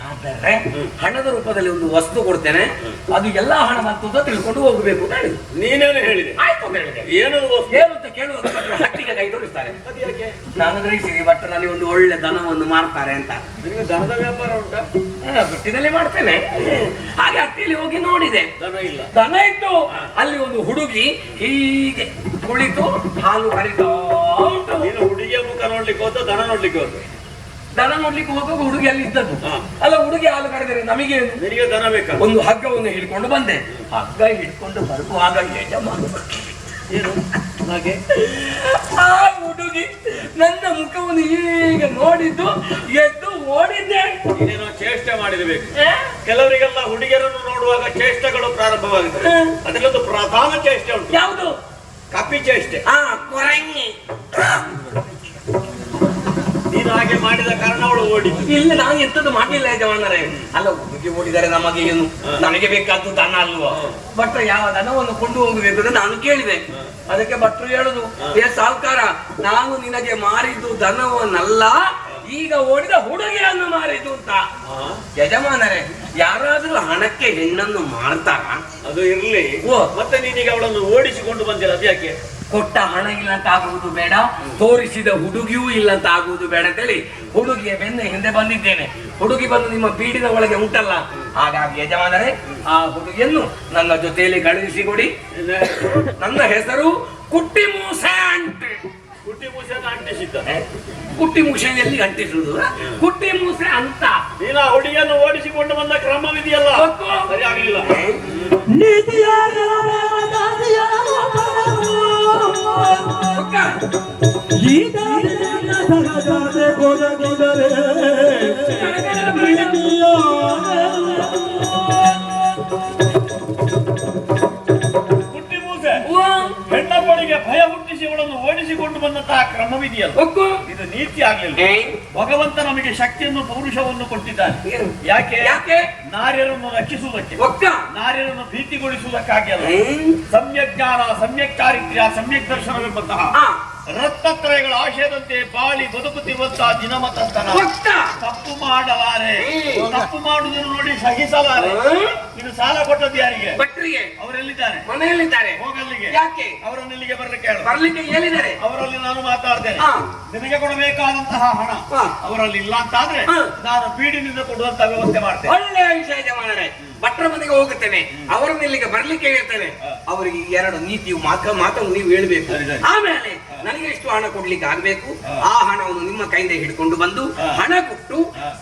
ಆದರೆ ಹಣದ ರೂಪದಲ್ಲಿ ಒಂದು ವಸ್ತು ಕೊಡ್ತೇನೆ, ಅದು ಎಲ್ಲಾ ಹಣ ಬಂತು ತಿಳ್ಕೊಂಡು ಹೋಗಬೇಕು ಅಂತ ಹೇಳಿದ್ರು. ನೀನೇನು ಹೇಳಿದೆ? ಆಯ್ತು ಅಂತ ಹೇಳಿದೆ. ಏನು ಅಂತ ಕೇಳುವಾಗ ಹಟ್ಟಿಗೆ ಕೈ ತೋರಿಸ್ತಾರೆ. ನಾನು ಗ್ರಹಿಸಿರಿ ಭಟ್ರು ನನಗೆ ಒಂದು ಒಳ್ಳೆ ದನವನ್ನು ಮಾರ್ತಾರೆ ಅಂತ. ನಿಮಗೆ ದನದ ವ್ಯಾಪಾರ ಉಂಟಾ? ಬಿಟ್ಟಿನಲ್ಲಿ ಮಾಡ್ತೇನೆ. ಹಾಗೆ ಹಟ್ಟಿಯಲ್ಲಿ ಹೋಗಿ ನೋಡಿದೆ, ದನ ಇಲ್ಲ. ದನ ಇತ್ತು. ಅಲ್ಲಿ ಒಂದು ಹುಡುಗಿ ಹೀಗೆ ಕುಳಿತು ಹಾಲು ಕರಿತಾ ಉಂಟು. ನೀನು ಹುಡುಗಿಯ ಮುಖ ನೋಡ್ಲಿಕ್ಕೆ ಹೋದ, ದನ ನೋಡ್ಲಿಕ್ಕೆ ಹೋದ? ದನ ನೋಡ್ಲಿಕ್ಕೆ ಹೋಗುವಾಗ ಹುಡುಗಿ ಅಲ್ಲಿ ಇದ್ದದ್ದು. ಅಲ್ಲ, ಹುಡುಗಿ ಹಾಲು ಕರೆದರೆ ನಮಗೆ ನಿನಗೆ ದನ ಬೇಕಾ? ಒಂದು ಹಗ್ಗವನ್ನು ಹಿಡ್ಕೊಂಡು ಬಂದೆ. ಹಗ್ಗ ಹಿಡ್ಕೊಂಡು ಬರುವಾಗ ಏನು ಹಾಗೆ ಆ ಹುಡುಗಿ ನನ್ನ ಮುಖವನ್ನು ಈಗ ನೋಡಿದ್ದು ಎದ್ದು ಓಡಿದ್ದೆ. ನೀನೇನೋ ಚೇಷ್ಟೆ ಮಾಡಿರಬೇಕು. ಕೆಲವರಿಗೆಲ್ಲ ಹುಡುಗಿಯರನ್ನು ನೋಡುವಾಗ ಚೇಷ್ಟೆಗಳು ಪ್ರಾರಂಭವಾಗುತ್ತದೆ. ಅದರಲ್ಲೊಂದು ಪ್ರಧಾನ ಚೇಷ್ಟೆ ಉಂಟು. ಯಾವುದು? ಕಪ್ಪಿ ಚೇಷ್ಟೆ. ಕೊರಂಗಿ. ನೀನು ಹಾಗೆ ಮಾಡಿದ ಕಾರಣ ಅವಳು ಓಡಿತು. ಇಲ್ಲ, ನಾನು ಎಂತದ್ದು ಮಾಡಲಿಲ್ಲ ಯಜಮಾನರೇ. ಅಲ್ಲ, ಹುಡುಗಿ ಓಡಿದರೆ ನಮಗೆ ಏನು, ನನಗೆ ಬೇಕಾದ್ದು ದನ ಅಲ್ವಾ? ಭಟ್ರು ಯಾವ ದನವನ್ನು ಕೊಂಡು ಹೋಗಬೇಕು ಅಂತ ನಾನು ಕೇಳಿದೆ. ಅದಕ್ಕೆ ಭಟ್ರು ಹೇಳುದು, ಏ ಸಾವುಕಾರ, ನಾನು ನಿನಗೆ ಮಾರಿದ್ದು ದನವನ್ನಲ್ಲ, ಈಗ ಓಡಿದ ಹುಡುಗಿಯನ್ನು ಮಾರಿದ್ದು ಅಂತ. ಯಜಮಾನರೇ, ಯಾರಾದ್ರೂ ಹಣಕ್ಕೆ ಹೆಣ್ಣನ್ನು ಮಾಡ್ತಾರ? ಅದು ಇರ್ಲಿ, ಮತ್ತೆ ನೀನೀಗ ಅವಳನ್ನು ಓಡಿಸಿಕೊಂಡು ಬಂದಿಲ್ಲ, ಅದು ಯಾಕೆ? ಕೊಟ್ಟ ಹಣ ಇಲ್ಲ ಅಂತ ಆಗುವುದು ಬೇಡ, ತೋರಿಸಿದ ಹುಡುಗಿಯೂ ಇಲ್ಲ ಅಂತ ಆಗುವುದು ಬೇಡ ಅಂತೇಳಿ ಹುಡುಗಿಯ ಬೆನ್ನ ಹಿಂದೆ ಬಂದಿದ್ದೇನೆ. ಹುಡುಗಿ ಬಂದು ನಿಮ್ಮ ಬೀಡಿನ ಒಳಗೆ ಉಂಟಲ್ಲ, ಹಾಗಾಗಿ ಯಜಮಾನರೇ, ಆ ಹುಡುಗಿಯನ್ನು ನನ್ನ ಜೊತೆಯಲ್ಲಿ ಕಳುಹಿಸಿಕೊಡಿ. ನನ್ನ ಹೆಸರು ಕುಟ್ಟಿ ಮೂಸೆ ಅಂಟೆ. ಕುಟ್ಟಿ ಮೂಸೆಯನ್ನು ಅಂಟಿಸಿದ್ದ? ಕುಟ್ಟಿ ಮೂಸೆಯಲ್ಲಿ ಅಂಟಿಸುವುದು, ಕುಟ್ಟಿ ಮೂಸೆ ಅಂತ. ನೀನು ಆ ಹುಡುಗಿಯನ್ನು ಓಡಿಸಿಕೊಂಡು ಬಂದ ಕ್ರಮವಿದೆಯಲ್ಲ, ಸರಿ ಆಗಲಿಲ್ಲ. ಕುಟ್ಟಿ ಮೂಸೆ ಹೆಣ್ಣಪ್ಪಳಿಗೆ ಭಯ ಹುಟ್ಟಿಸಿ ಅವಳನ್ನು ಓಡಿಸಿಕೊಂಡು ಬಂದಂತಹ ಕ್ರಮವಿದೆಯಲ್ಲ, ಇದು ನೀತಿ ಆಗ್ಲಿಲ್ಲ. ಭಗವಂತ ನಮಗೆ ಶಕ್ತಿಯನ್ನು ಪೌರುಷವನ್ನು ಕೊಟ್ಟಿದ್ದಾನೆ. ಯಾಕೆ? ನಾರ್ಯರನ್ನು ರಕ್ಷಿಸುವುದಕ್ಕೆ, ನಾರ್ಯರನ್ನು ಭೀತಿಗೊಳಿಸುವುದಕ್ಕಾಗಿ ಅಲ್ಲ. ಸಮ್ಯಕ್ ಜ್ಞಾನ, ಸಮ್ಯಕ್ ಚಾರಿತ್ರ್ಯ, ಸಮ್ಯಕ್ ದರ್ಶನವೆಂಬಂತಹ ರತ್ನತ್ರಯಗಳ ಆಶಯದಂತೆ ಬಾಳಿ ಬದುಕುತ್ತಿರುವಂತಹ ದಿನಮತಂತನ ತಪ್ಪು ಮಾಡಲಾರೆ, ತಪ್ಪು ಮಾಡುವುದನ್ನು ನೋಡಿ ಸಹಿಸಲಾರೆ. ಇದು ಸಾಲ ಕೊಟ್ಟದ್ದು ಯಾರಿಗೆ? ಭಟ್ರಿಗೆ. ಅವರೆಲ್ಲಿದ್ದಾರೆ? ಮನೆಯಲ್ಲಿದ್ದಾರೆ. ಹೋಗಲ್ಲಿಗೆ. ಯಾಕೆ? ಅವರನ್ನಿಲ್ಲಿಗೆ ಬರ್ಲಿಕ್ಕೆ ಹೇಳಿದ್ದಾರೆ. ಅವರಲ್ಲಿ ನಾನು ಮಾತಾಡ್ತೇನೆ. ನಿನಗೆ ಕೊಡಬೇಕಾದಂತಹ ಹಣ ಅವರಲ್ಲಿ ಇಲ್ಲ ಅಂತಾದ್ರೆ ನಾನು ಬೀಡಿನಿಂದ ಕೊಡುವಂತ ವ್ಯವಸ್ಥೆ ಮಾಡ್ತೇನೆ. ಒಳ್ಳೆಯ ವಿಷಯ ಯಜಮಾನರೇ. ಭಟ್ರ ಮನೆಗೆ ಹೋಗುತ್ತೇನೆ, ಅವರನ್ನು ಇಲ್ಲಿಗೆ ಬರ್ಲಿಕ್ಕೆ ಹೇಳ್ತೇನೆ. ಅವರಿಗೆ ಎರಡು ನೀತಿಯು ಮಾತನ್ನು ನೀವು ಹೇಳ್ಬೇಕು. ಆಮೇಲೆ ನನಗೆ ಇಷ್ಟು ಹಣ ಕೊಡ್ಲಿಕ್ಕೆ ಆಗ್ಬೇಕು, ಆ ಹಣವನ್ನು ನಿಮ್ಮ ಕೈಯಿಂದ ಹಿಡ್ಕೊಂಡು ಬಂದು ಹಣ ಕೊಟ್ಟು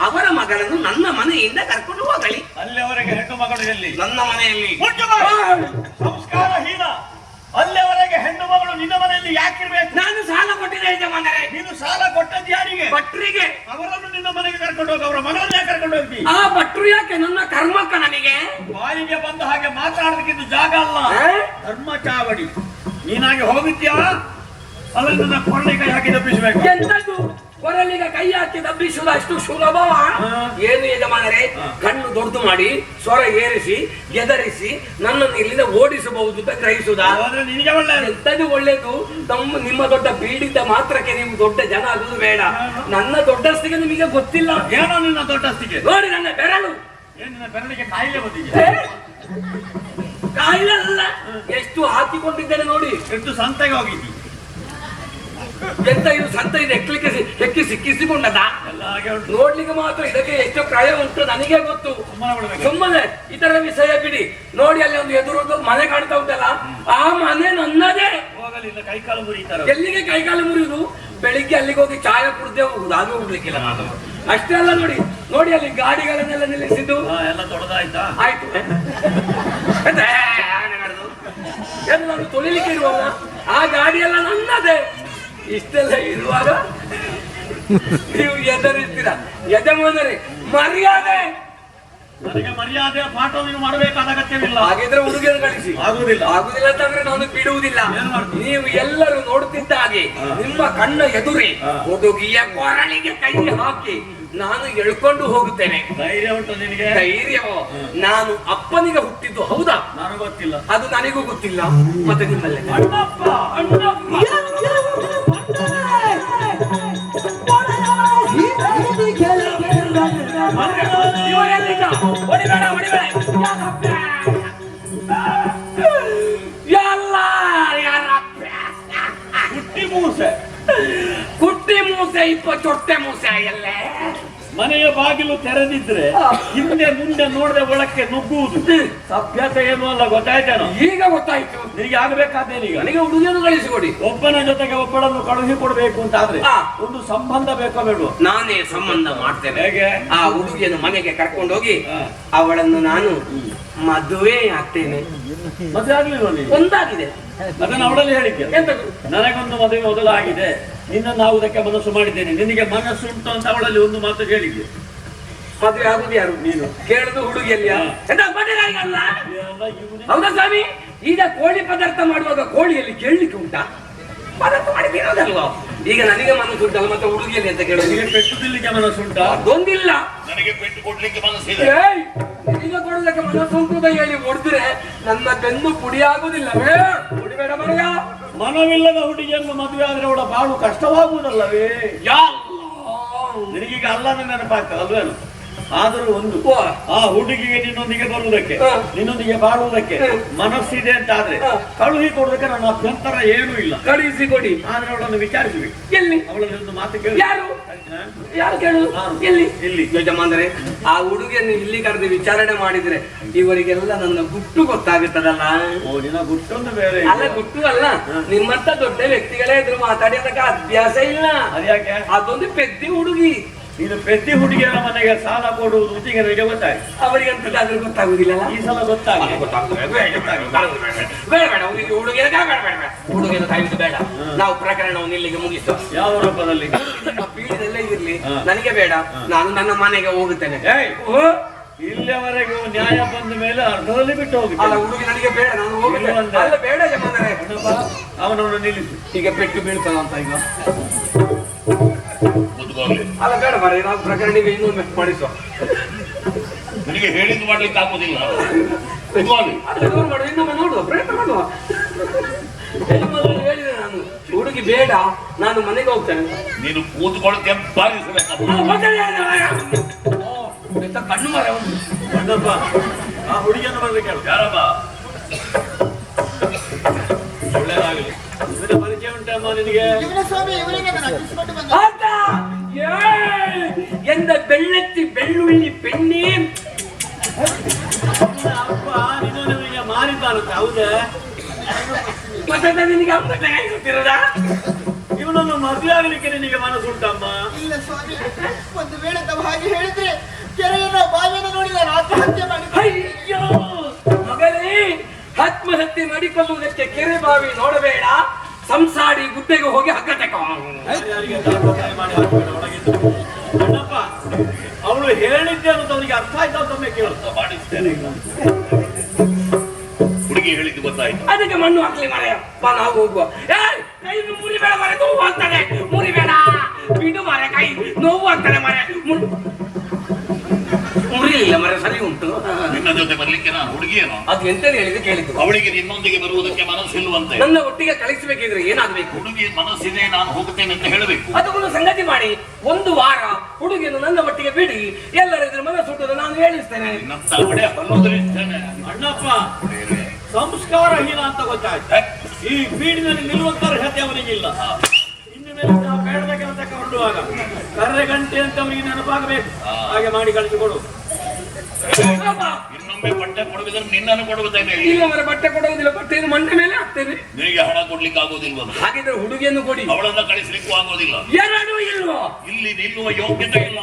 ಅವರ ಮಗಳನ್ನು ನನ್ನ ಮನೆಯಿಂದ ಕರ್ಕೊಂಡು ಹೋಗಲಿ. ಅಲ್ಲಿವರೆಗೆ ಹೆಣ್ಣು ಮಗಳು ಎಲ್ಲಿ? ನನ್ನ ಮನೆಯಲ್ಲಿ. ಸಂಸ್ಕಾರಹೀನ. ಅಲ್ಲಿವರೆಗೆ ಹೆಣ್ಣು ಮಗಳು ನಿನ್ನ ಮನೆಯಲ್ಲಿ ಯಾಕಿರ್ಬೇಕು? ನಾನು ಸಾಲ ಕೊಟ್ಟಿದ್ದೆ ಯಜಮಾನರೇ. ನೀನು ಸಾಲ ಕೊಟ್ಟದ್ದು ಯಾರಿಗೆ? ಭಟ್ರಿಗೆ. ಅವರನ್ನು ನಿನ್ನ ಮನೆಗೆ ಕರ್ಕೊಂಡು ಹೋಗಿ ಅವರ ಮಗಳನ್ನೇ ಕರ್ಕೊಂಡು ಹೋಗ್ತಿ. ಆ ಭಟ್ರು ಯಾಕೆ? ನನ್ನ ಕರ್ಮಕ್ಕ ನನಗೆ ಬಾಯಿಗೆ ಬಂದ ಹಾಗೆ ಮಾತಾಡೋದಕ್ಕಿಂತ ಜಾಗ ಅಲ್ಲ, ಧರ್ಮ ಚಾವಡಿ. ನೀನಾಗಿ ಹೋಗುತ್ತೀಯಾ ಅಲ್ಲ ನನ್ನ ಕೊರಳಿಗೆ ಹಾಕಿ ತಪ್ಪಿಸಬೇಕು. ಎಂತದ್ದು ಕೊರಳಿಗೆ ಕೈ ಹಾಕಿ ತಪ್ಪಿಸುವುದು ಅಷ್ಟು ಸುಲಭವ? ಏನು ಯಜಮಾನರೇ, ಕಣ್ಣು ದೊಡ್ಡದು ಮಾಡಿ ಸ್ವರ ಏರಿಸಿ ಗೆದರಿಸಿ ನನ್ನನ್ನು ಇಲ್ಲಿಂದ ಓಡಿಸಬಹುದು ಅಂತ ಗ್ರಹಿಸುವುದಾ? ನಿನಗೆ ಒಳ್ಳೆಯದು. ಎಂತದ್ದು ಒಳ್ಳೇದು? ನಿಮ್ಮ ದೊಡ್ಡ ಬೀಡಿದ್ದ ಮಾತ್ರಕ್ಕೆ ನೀವು ದೊಡ್ಡ ಜನ ಆಗುದು ಬೇಡ. ನನ್ನ ದೊಡ್ಡಸ್ತಿಗೆ ನಿಮಗೆ ಗೊತ್ತಿಲ್ಲ. ಏನೋ ನಿನ್ನ ದೊಡ್ಡಸ್ತಿಗೆ? ನೋಡಿ ನನ್ನ ಬೆರಳು. ಏನ್ ನಿನ್ನ ಬೆರಳಿಗೆ ಕಾಯಿಲೆ ಬಂದಿದೆ? ಕಾಯಿಲೆ ಅಲ್ಲ, ಎಷ್ಟು ಹಾಕಿಕೊಂಡಿದ್ದೇನೆ ನೋಡಿ. ಎಷ್ಟು ಸಂತೆಗೆ ಹೋಗಿದ್ದಿ? ಎಂತ ಇದು ಸಂತ ಇದು ಎಕ್ಕಿ ಸಿಕ್ಕಿಸಿಕೊಂಡದ? ನೋಡ್ಲಿಕ್ಕೆ ಮಾತ್ರ ಇದಕ್ಕೆ ಎಷ್ಟು ಪ್ರಾಯ ಉಂಟು ನನಗೆ ಗೊತ್ತು. ಸುಮ್ಮನೆ ಇತರ ವಿಷಯ ಬಿಡಿ. ನೋಡಿ ಅಲ್ಲಿ ಒಂದು ಎದುರೊಂದು ಮನೆ ಕಾಣ್ತಾ ಉಂಟಲ್ಲ, ಆ ಮನೆ ನನ್ನದೇ. ಕೈಕಾಲು ಮುರಿತಾರೆ. ಎಲ್ಲಿಗೆ ಕೈಕಾಲು ಮುರಿಯುವುದು? ಬೆಳಿಗ್ಗೆ ಅಲ್ಲಿಗೆ ಹೋಗಿ ಚಾಯ ಕುಡ್ದೇ ಹೋಗುದು, ಅದು ಹೋಗ್ಲಿಕ್ಕಿಲ್ಲ ನಾನು. ಅಷ್ಟೇ ಅಲ್ಲ, ನೋಡಿ ನೋಡಿ ಅಲ್ಲಿ ಗಾಡಿಗಳನ್ನೆಲ್ಲ ನಿಲ್ಲಿಸಿದ್ದು ಎಲ್ಲ ದೊಡ್ಡದಾಯ್ತಾ? ಆಯ್ತು. ನಾನು ತೊಳಿಲಿಕ್ಕೆ ಇರುವಾಗ ಆ ಗಾಡಿಯೆಲ್ಲ ನನ್ನದೇ. ಇಷ್ಟೆಲ್ಲ ಇರುವಾಗ ನೀವು ಎದುರಿಸ್ತೀರ? ಯಜಮಾನರೇ, ಮರ್ಯಾದೆ. ನನಗೆ ಮರ್ಯಾದೆ ಪಾಠ ನೀವು ಮಾಡಬೇಕಾದ ಅಗತ್ಯವಿಲ್ಲ. ಹಾಗಿದ್ರೆ ಹುಡುಗಿಯನ್ನು ಕಳಿಸಿ. ಆಗುದಿಲ್ಲ ಅಂತಂದ್ರೆ ನಾನು ಬಿಡುವುದಿಲ್ಲ. ನೀವು ಎಲ್ಲರೂ ನೋಡುತ್ತಿದ್ದ ಹಾಗೆ ನಿಮ್ಮ ಕಣ್ಣ ಎದುರೇ ಹುಡುಗಿಯ ಕೊರಳಿಗೆ ಕೈ ಹಾಕಿ ನಾನು ಎಳ್ಕೊಂಡು ಹೋಗುತ್ತೇನೆ. ಧೈರ್ಯ ಉಂಟು ನಿನಗೆ? ಧೈರ್ಯವೋ? ನಾನು ಅಪ್ಪನಿಗೆ ಹುಟ್ಟಿದ್ದು ಹೌದಾ? ನನಗೆ ಗೊತ್ತಿಲ್ಲ. ಅದು ನನಗೂ ಗೊತ್ತಿಲ್ಲ. ಮತ್ತೆ ನಿಮ್ಮಲ್ಲೇ ಅಣ್ಣಪ್ಪ ಹೊಡಿಬೇಡ ಹೊಡಿಬೇಡ. ಕುಟ್ಟಿ ಮೂಸೆ ಇಪ್ಪ ಚೊಟ್ಟೆ ಮೂಸೆ ಎಲ್ಲೇ. ಮನೆಯ ಬಾಗಿಲು ತೆರೆದಿದ್ರೆ ಹಿಂದೆ ಮುಂದೆ ನೋಡದೆ ಒಳಕ್ಕೆ ನುಗ್ಗುವುದು ಸಭ್ಯತೆ ಏನು ಅಲ್ಲ. ಗೊತ್ತಾಯ್ತೇನೋ? ಈಗ ಗೊತ್ತಾಯ್ತು. ನಿನಗೆ ಆಗಬೇಕಾದ್ದೇನೀಗ ನನಗೆ ಹುಡುಗಿಯನ್ನು ಕಳಿಸಿಕೊಡಿ. ಒಬ್ಬನ ಜೊತೆಗೆ ಒಬ್ಬಳನ್ನು ಕಳುಹಿ ಕೊಡ್ಬೇಕು ಅಂತಾದ್ರೆ ಒಂದು ಸಂಬಂಧ ಬೇಕೋ ಬೇಡ? ನಾನೇ ಸಂಬಂಧ ಮಾಡ್ತೇನೆ. ಹೇಗೆ? ಆ ಹುಡುಗಿಯನ್ನು ಮನೆಗೆ ಕರ್ಕೊಂಡು ಹೋಗಿ ಅವಳನ್ನು ನಾನು ಮದುವೆ ಆಗ್ತೇನೆ. ಮದುವೆ ಆಗ್ಲಿಲ್ವ ನೀನು? ಒಂದಾಗಿದೆ. ಅದನ್ನು ಅವಳಲ್ಲಿ ಹೇಳಿದ್ದೆ. ಎಂತದ್ದು? ನನಗೊಂದು ಮದುವೆ ಮೊದಲಾಗಿದೆ, ನಿನ್ನನ್ನು ಆಗುವುದಕ್ಕೆ ಮನಸ್ಸು ಮಾಡಿದ್ದೇನೆ, ನಿನಗೆ ಮನಸ್ಸು ಉಂಟು ಅಂತ ಅವಳಲ್ಲಿ ಒಂದು ಮಾತು ಹೇಳಿದ್ದೆ. ಮದುವೆ ಆಗುದು ಯಾರು? ನೀನು. ಕೇಳುದು ಹುಡುಗಿಯಲ್ಲ. ಹೌದಾ ಸ್ವಾಮಿ? ಈಗ ಕೋಳಿ ಪದಾರ್ಥ ಮಾಡುವಾಗ ಕೋಳಿಯಲ್ಲಿ ಕೇಳಲಿಕ್ಕೆ ಉಂಟಾ? ಪದಾರ್ಥ ಮಾಡಿ ತಿನ್ನೋದಲ್ವಾ? ಈಗ ನನಗೆ ಮನಸ್ಸುಂಟಲ್ಲ ಮತ್ತೆ ಹುಡುಗಿಯಲ್ಲಿ ಅಂತ ಕೇಳೋದು. ನಿನಗೆ ಪೆಟ್ಟು ತಿನ್ಲಿಕ್ಕೆ ಮನಸ್ಸುಂಟಾ? ಅದೊಂದಿಲ್ಲ. ನನಗೆ ಪೆಟ್ಟು ಕೊಡ್ಲಿಕ್ಕೆ ಮನಸ್ಸಿದೆ. ಏಯ್, ಈಗ ಕೊಡೋದಕ್ಕೆ ಮನಸ್ಸುಂಟು ಅಂತ ಹೇಳಿ ಹೊಡೆದ್ರೆ ನನ್ನ ಬೆನ್ನು ಪುಡಿಯಾಗುವುದಿಲ್ಲವೇ? ಹೊಡಿಬೇಡ ಮರೆಯ. ಮನವಿಲ್ಲದ ಹುಡುಗಿಯನ್ನು ಮದುವೆ ಆದ್ರೆ ಅವಳ ಬಾಳು ಕಷ್ಟವಾಗುವುದಲ್ಲವೇ? ನಿನಗೀಗ ಅಲ್ಲನ ನೆನಪಾಗ್ತದೆ ಅಲ್ವೇನು? ಆದರೂ ಒಂದು, ಆ ಹುಡುಗಿಗೆ ನಿನ್ನೊಂದಿಗೆ ಬರುವುದಕ್ಕೆ, ನಿನ್ನೊಂದಿಗೆ ಬಾಳುವುದಕ್ಕೆ ಮನಸ್ಸಿದೆ ಅಂತ ಆದ್ರೆ ಕಳುಹಿ ಕೊಡುವುದಕ್ಕೆ ನನ್ನ ಅಭ್ಯಂತರ ಏನೂ ಇಲ್ಲ. ಕಳುಹಿಸಿ ಕೊಡಿ. ಆದ್ರೆ ಅವಳನ್ನು ವಿಚಾರಿಸಬೇಕು. ಎಲ್ಲಿ? ಅವಳಲ್ಲಿ ಒಂದು ಮಾತು ಕೇಳಿ. ಯಾರು ಯಾರು ಕೇಳು? ಎಲ್ಲಿ? ಇಲ್ಲಿ ಯಜಮಾನರೇ, ಆ ಹುಡುಗಿಯನ್ನು ಇಲ್ಲಿ ಕರೆದು ವಿಚಾರಣೆ ಮಾಡಿದ್ರೆ ಇವರಿಗೆಲ್ಲ ನನ್ನ ಗುಟ್ಟು ಗೊತ್ತಾಗುತ್ತದಲ್ಲ. ಓ, ನಿನ್ನ ಗುಟ್ಟೊಂದು ಬೇರೆ. ಅಲ್ಲ, ಗುಟ್ಟು ಅಲ್ಲ, ನಿಮ್ಮಂತ ದೊಡ್ಡ ವ್ಯಕ್ತಿಗಳೇ ಎದುರು ಮಾತಾಡಿ ಅದಕ್ಕೆ ಅಭ್ಯಾಸ ಇಲ್ಲ. ಅದ್ಯಾಕೆ? ಅದೊಂದು ಪೆದ್ದಿ ಹುಡುಗಿ. ನೀನು ಪೆದ್ದಿ ಹುಡುಗಿಯರ ಮನೆಗೆ ಸಾಲ ಕೊಡುವುದು ಈಗ ನನಗೆ ಗೊತ್ತಾಯ್ತು. ಅವರಿಗಂತದ್ದಾದ್ರೂ ಗೊತ್ತಾಗುದಿಲ್ಲ. ಈ ಸಲ ಗೊತ್ತಾಗಿ ಬೇಡ ಬೇಡ, ಹುಡುಗಿಯ ಹುಡುಗಿಯನ್ನು ಕಾಯುವುದು ಬೇಡ. ನಾವು ಪ್ರಕರಣವನ್ನು ಇಲ್ಲಿಗೆ ಮುಗಿಸುವ. ಯಾವ ರೂಪದಲ್ಲಿ? ಪೀಠದಲ್ಲೇ ಇರ್ಲಿ, ನನಗೆ ಬೇಡ. ನಾನು ನನ್ನ ಮನೆಗೆ ಹೋಗುತ್ತೇನೆ. ಇಲ್ಲಿಯವರೆಗೂ ನ್ಯಾಯ ಬಂದ ಮೇಲೆ ಅರ್ಧದಲ್ಲಿ ಬಿಟ್ಟು ಹೋಗಿ. ಅಲ್ಲ, ಹುಡುಗಿ ನನಗೆ ಬೇಡ, ನಾನು ಹೋಗುತ್ತೇನೆ. ಅಲ್ಲ ಬೇಡ ಯಜಮಾನರೇ, ಅವನನ್ನು ನಿಲ್ಲಿಸು. ಈಗ ಪೆಟ್ಟು ಬೀಳ್ತದಂತ ಈಗ. ಅಲ್ಲ ಬೇಡ ಮರ, ನಾವು ಪ್ರಕರಣಿಗೆ ಇನ್ನೊಮ್ಮೆ ಮಾಡಿಸುವ. ನನಗೆ ಹೇಳಿದ್ದು ಮಾಡ್ಲಿಕ್ಕೆ ಆಗುದಿಲ್ಲ. ಮಾಡು, ಇನ್ನೊಮ್ಮೆ ನೋಡುವ, ಪ್ರಯತ್ನ ಮಾಡುವ. ಹೇಳಿದೆ ನಾನು, ಹುಡುಗಿ ಬೇಡ, ನಾನು ಮನೆಗೆ ಹೋಗ್ತೇನೆ. ನೀನು ಕೂತ್ಕೊಳ್ಳಕ್ಕೆ ಬಾರಿಸಬೇಕು. ಕಣ್ಣು ಮರ ಒಂದಪ್ಪ, ಆ ಹುಡುಗಿಯನ್ನು ಬರ್ಲಿಕ್ಕೆ ಹೇಳು. ಯಾರಪ್ಪ? ಒಳ್ಳೆಯದಾಗಲಿ. ಇವರ ಪರಿಚಯ ಉಂಟಮ್ಮ ನಿನಗೆ? ಎಂದ ಬೆಳ್ಳೆತ್ತಿ ಬೆಳ್ಳುಳ್ಳಿ ಬೆಣ್ಣೆ ಅಪ್ಪ ನೀನು ನಿಮಗೆ ಮಾರಿದ್ದಾನಂತೆ, ಹೌದೇ? ಮತ್ತೆ ನಿನಗೆ ಗೊತ್ತಿರೋದ? ಇವನನ್ನು ಮದುವೆ ಆಗಲಿಕ್ಕೆ ನಿನಗೆ ಮನಸ್ಸುಂಟಮ್ಮ? ಇಲ್ಲ ಸ್ವಾಮಿ, ಒಂದು ವೇಳೆ ತಾವು ಹಾಗೆ ಹೇಳಿದ್ರೆ ಕೆರೆಯನ್ನು ಬಾವಿಯನ್ನು ನೋಡಿ ನಾನು ಆತ್ಮಹತ್ಯೆ ಮಾಡಿ. ಅಯ್ಯೋ ಮಗಳೇ, ಆತ್ಮಹತ್ಯೆ ಮಾಡಿಕೊಳ್ಳುವುದಕ್ಕೆ ಕೆರೆ ಬಾವಿ ನೋಡಬೇಡ, ಸಂಸಾಡಿ ಗುಡ್ಡೆಗೆ ಹೋಗಿ ಹಗ್ಗ ತಕೋ. ಅಣ್ಣಪ್ಪ, ಅವಳು ಹೇಳಿದ್ದೆ ಅನ್ನೋದು ಅವನಿಗೆ ಅರ್ಥ ಆಯ್ತು ಅಂತ ಕೇಳು. ಮಾಡಿಸ್ತೇನೆ. ಹುಡುಗಿ ಹೇಳಿದ್ದು ಗೊತ್ತಾಯ್ತು. ಅದಕ್ಕೆ ಮಣ್ಣು ಹಾಕ್ಲಿ ಮರೆಯ, ಬಾ ನಾವು ಹೋಗುವ. ಕೈ ಮುರಿಬೇಡ ಮರೆ, ನೋವು ಆಗ್ತದೆ. ಮುರಿಬೇಡ, ಬಿಡು ಮರೆ, ಕೈ ನೋವು ಆಗ್ತದೆ ಮರೆ. ಮುರಿಲಿಲ್ಲ ಮರೆ, ಸರಿ ಉಂಟು. ನಿನ್ನ ಜೊತೆ ಬರ್ಲಿಕ್ಕೆ ನಾನು ಹುಡುಗಿಯೇನು? ಅದು ಎಂತ ಹೇಳಿದ್ರೆ ಕೇಳಿದ್ದು. ಅವಳಿಗೆ ನಿನ್ನೊಂದಿಗೆ ಬರುವುದಕ್ಕೆ ಮನಸ್ಸಿಲ್ವಂತೆ. ನನ್ನ ಒಟ್ಟಿಗೆ ಕಳಿಸಬೇಕಿದ್ರೆ ಏನಾಗಬೇಕು? ಹುಡುಗಿ ಮನಸ್ಸಿದೆ, ನಾನು ಹೋಗುತ್ತೇನೆ ಅಂತ ಹೇಳಬೇಕು. ಅದಕ್ಕೊಂದು ಸಂಗತಿ ಮಾಡಿ, ಒಂದು ವಾರ ಹುಡುಗಿಯನ್ನು ನನ್ನ ಒಟ್ಟಿಗೆ ಬಿಡಿ, ಎಲ್ಲರಿದ್ರೆ ಮನಸ್ಸುಂಟು ನಾನು ಹೇಳಿಸ್ತೇನೆ. ನಿನ್ನಂತ ಕಡೆ ಹಲ್ಲೋದರಿಸ್ತೇನೆ. ಅಣ್ಣಪ್ಪ, ಸಂಸ್ಕಾರಹೀನ ಅಂತ ಗೊತ್ತಾಯ್ತು. ಈ ಬೀಡಿನಲ್ಲಿ ನಿಲ್ಲುವಂತ ಅರ್ಹತೆ ಅವನಿಗಿಲ್ಲ. ಇನ್ನು ಮೇಲೆ ನಾವು ಬೇಡದ ಕೆಲಸ ಕೊಂಡುವಾಗ ಕರ್ರೆ ಗಂಟೆ ಅಂತ ಅವನಿಗೆ ನೆನಪಾಗಬೇಕು. ಹಾಗೆ ಮಾಡಿ ಕಳಿಸಿಕೊಡು. ಇನ್ನೊಮ್ಮೆ ಬಟ್ಟೆ ಕೊಡುವುದನ್ನು ನಿನ್ನನ್ನು ಕೊಡುವುದೇನೆ. ಇಲ್ಲ ಮರ, ಬಟ್ಟೆ ಕೊಡುವುದಿಲ್ಲ, ಬಟ್ಟೆಯನ್ನು ಮಂಡೆ ಮೇಲೆ ಹಾಕ್ತೇನೆ. ನಿನಗೆ ಹಣ ಕೊಡ್ಲಿಕ್ಕೆ ಆಗೋದಿಲ್ವ? ಹಾಗಿದ್ರೆ ಹುಡುಗಿಯನ್ನು ಕೊಡಿ. ಅವಳನ್ನ ಕಳಿಸ್ಲಿಕ್ಕೂ ಆಗೋದಿಲ್ಲ. ಎರಡೂ ಇಲ್ವೋ? ಇಲ್ಲಿ ನಿಲ್ಲುವ ಯೋಗ್ಯತೆ ಇಲ್ಲ.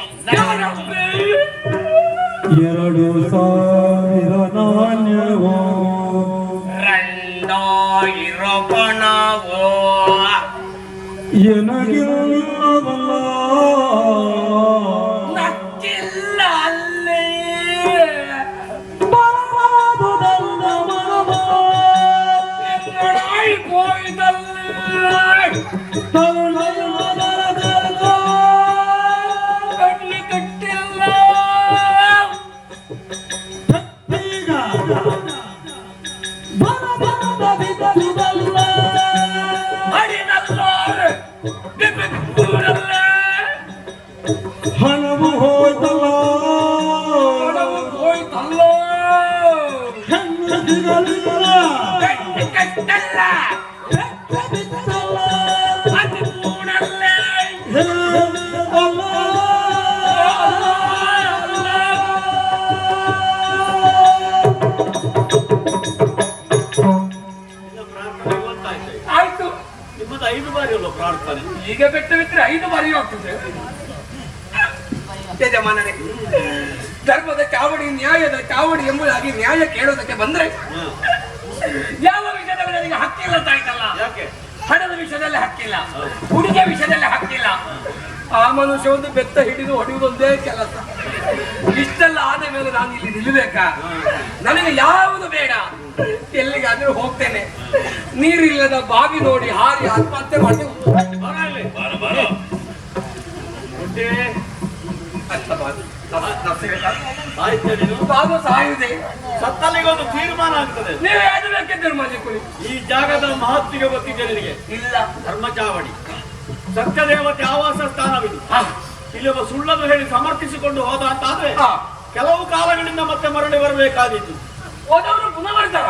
2000 ನಾಣ್ಯವೋ ಇರೋಪಣವೋ ಎನಗಿಲ್ಲವಲ್ಲ, ನಕ್ಕಿಲ್ಲ ಅಲ್ಲೇ ಬಾದುದಲ್ಲ ಮನವೋ ಹೋಯ್ತಲ್ಲ ಕಡ್ಲಿ ಕಟ್ಟಿಲ್ಲ. ಹಣವು ಹೋಯ್ತಲ್ಲ, ಹೋಯ್ತಲ್ಲ, ಹೆಣ್ಣು ಸಿಗಲಿಲ್ಲ, ಕಟ್ಟಲ್ಲ, ಅದು ಕೂಡಲ್ಲೇ ಅಲ್ಲ. ಆಯ್ತು. ನಿಮ್ಮದು 5 ಬಾರಿ ಅಲ್ಲ ಪ್ರಾರ್ಥನೆ. ಈಗ ಬಿಟ್ಟು ಬಿಟ್ಟರೆ 5 ಬಾರಿ ಆಗ್ತದೆ. ಯಜಮಾನರೇ, ಧರ್ಮದ ಚಾವಡಿ ನ್ಯಾಯದ ಚಾವಡಿ ಎಂಬುದಾಗಿ ನ್ಯಾಯ ಕೇಳೋದಕ್ಕೆ ಬಂದ್ರೆ ಯಾವ ವಿಷಯದಲ್ಲಿ ನನಗೆ ಹಕ್ಕಿಲ್ಲ ಅಂತ ಆಯ್ತಲ್ಲ. ಯಾಕೆ? ಹಣದ ವಿಷಯದಲ್ಲಿ ಹಕ್ಕಿಲ್ಲ, ಹುಡುಗಿಯ ವಿಷಯದಲ್ಲಿ ಹಕ್ಕಿಲ್ಲ. ಆ ಮನುಷ್ಯ ಒಂದು ಬೆತ್ತ ಹಿಡಿದು ಹೊಡೆಯುವುದೊಂದೇ ಕೆಲಸ. ಇಷ್ಟೆಲ್ಲ ಆದ ಮೇಲೆ ನಾನು ಇಲ್ಲಿ ನಿಲ್ಲಬೇಕಾ? ನನಗೆ ಯಾವುದು ಬೇಡ, ಎಲ್ಲಿಗಾದ್ರೂ ಹೋಗ್ತೇನೆ. ನೀರಿಲ್ಲದ ಬಾವಿ ನೋಡಿ ಹಾರಿ ಆತ್ಮಹತ್ಯೆ ಮಾಡಿ ಬಾರ ಗಂಟೆ ಆಯ್ತು ಆಯ್ತಾ ನೀನು ಅದು ಸಾಯುದೆ ಸತ್ತಲ್ಲಿಗೊಂದು ತೀರ್ಮಾನ ಆಗ್ತದೆ. ನೀವು ಯಾರು ಬೇಕಿದ್ದರು ಮಲ್ಲಿಕುಳಿ ಈ ಜಾಗದ ಮಹತ್ವಗೆ ಗೊತ್ತಿದೆ ನಿನಗೆ. ಇಲ್ಲ ಧರ್ಮಚಾವಡಿ ಸತ್ಯದೇವತೆ ಆವಾಸ ಸ್ಥಾನವಿದು. ಇಲ್ಲಿ ಒಬ್ಬ ಸುಳ್ಳನ್ನು ಹೇಳಿ ಸಮರ್ಥಿಸಿಕೊಂಡು ಹೋದ ಅಂತ ಆದ್ರೆ ಕೆಲವು ಕಾಲಗಳಿಂದ ಮತ್ತೆ ಮರಳಿ ಬರಬೇಕಾದೀತು. ಹೋದವರು ಪುನಃ ಬರ್ತಾರ.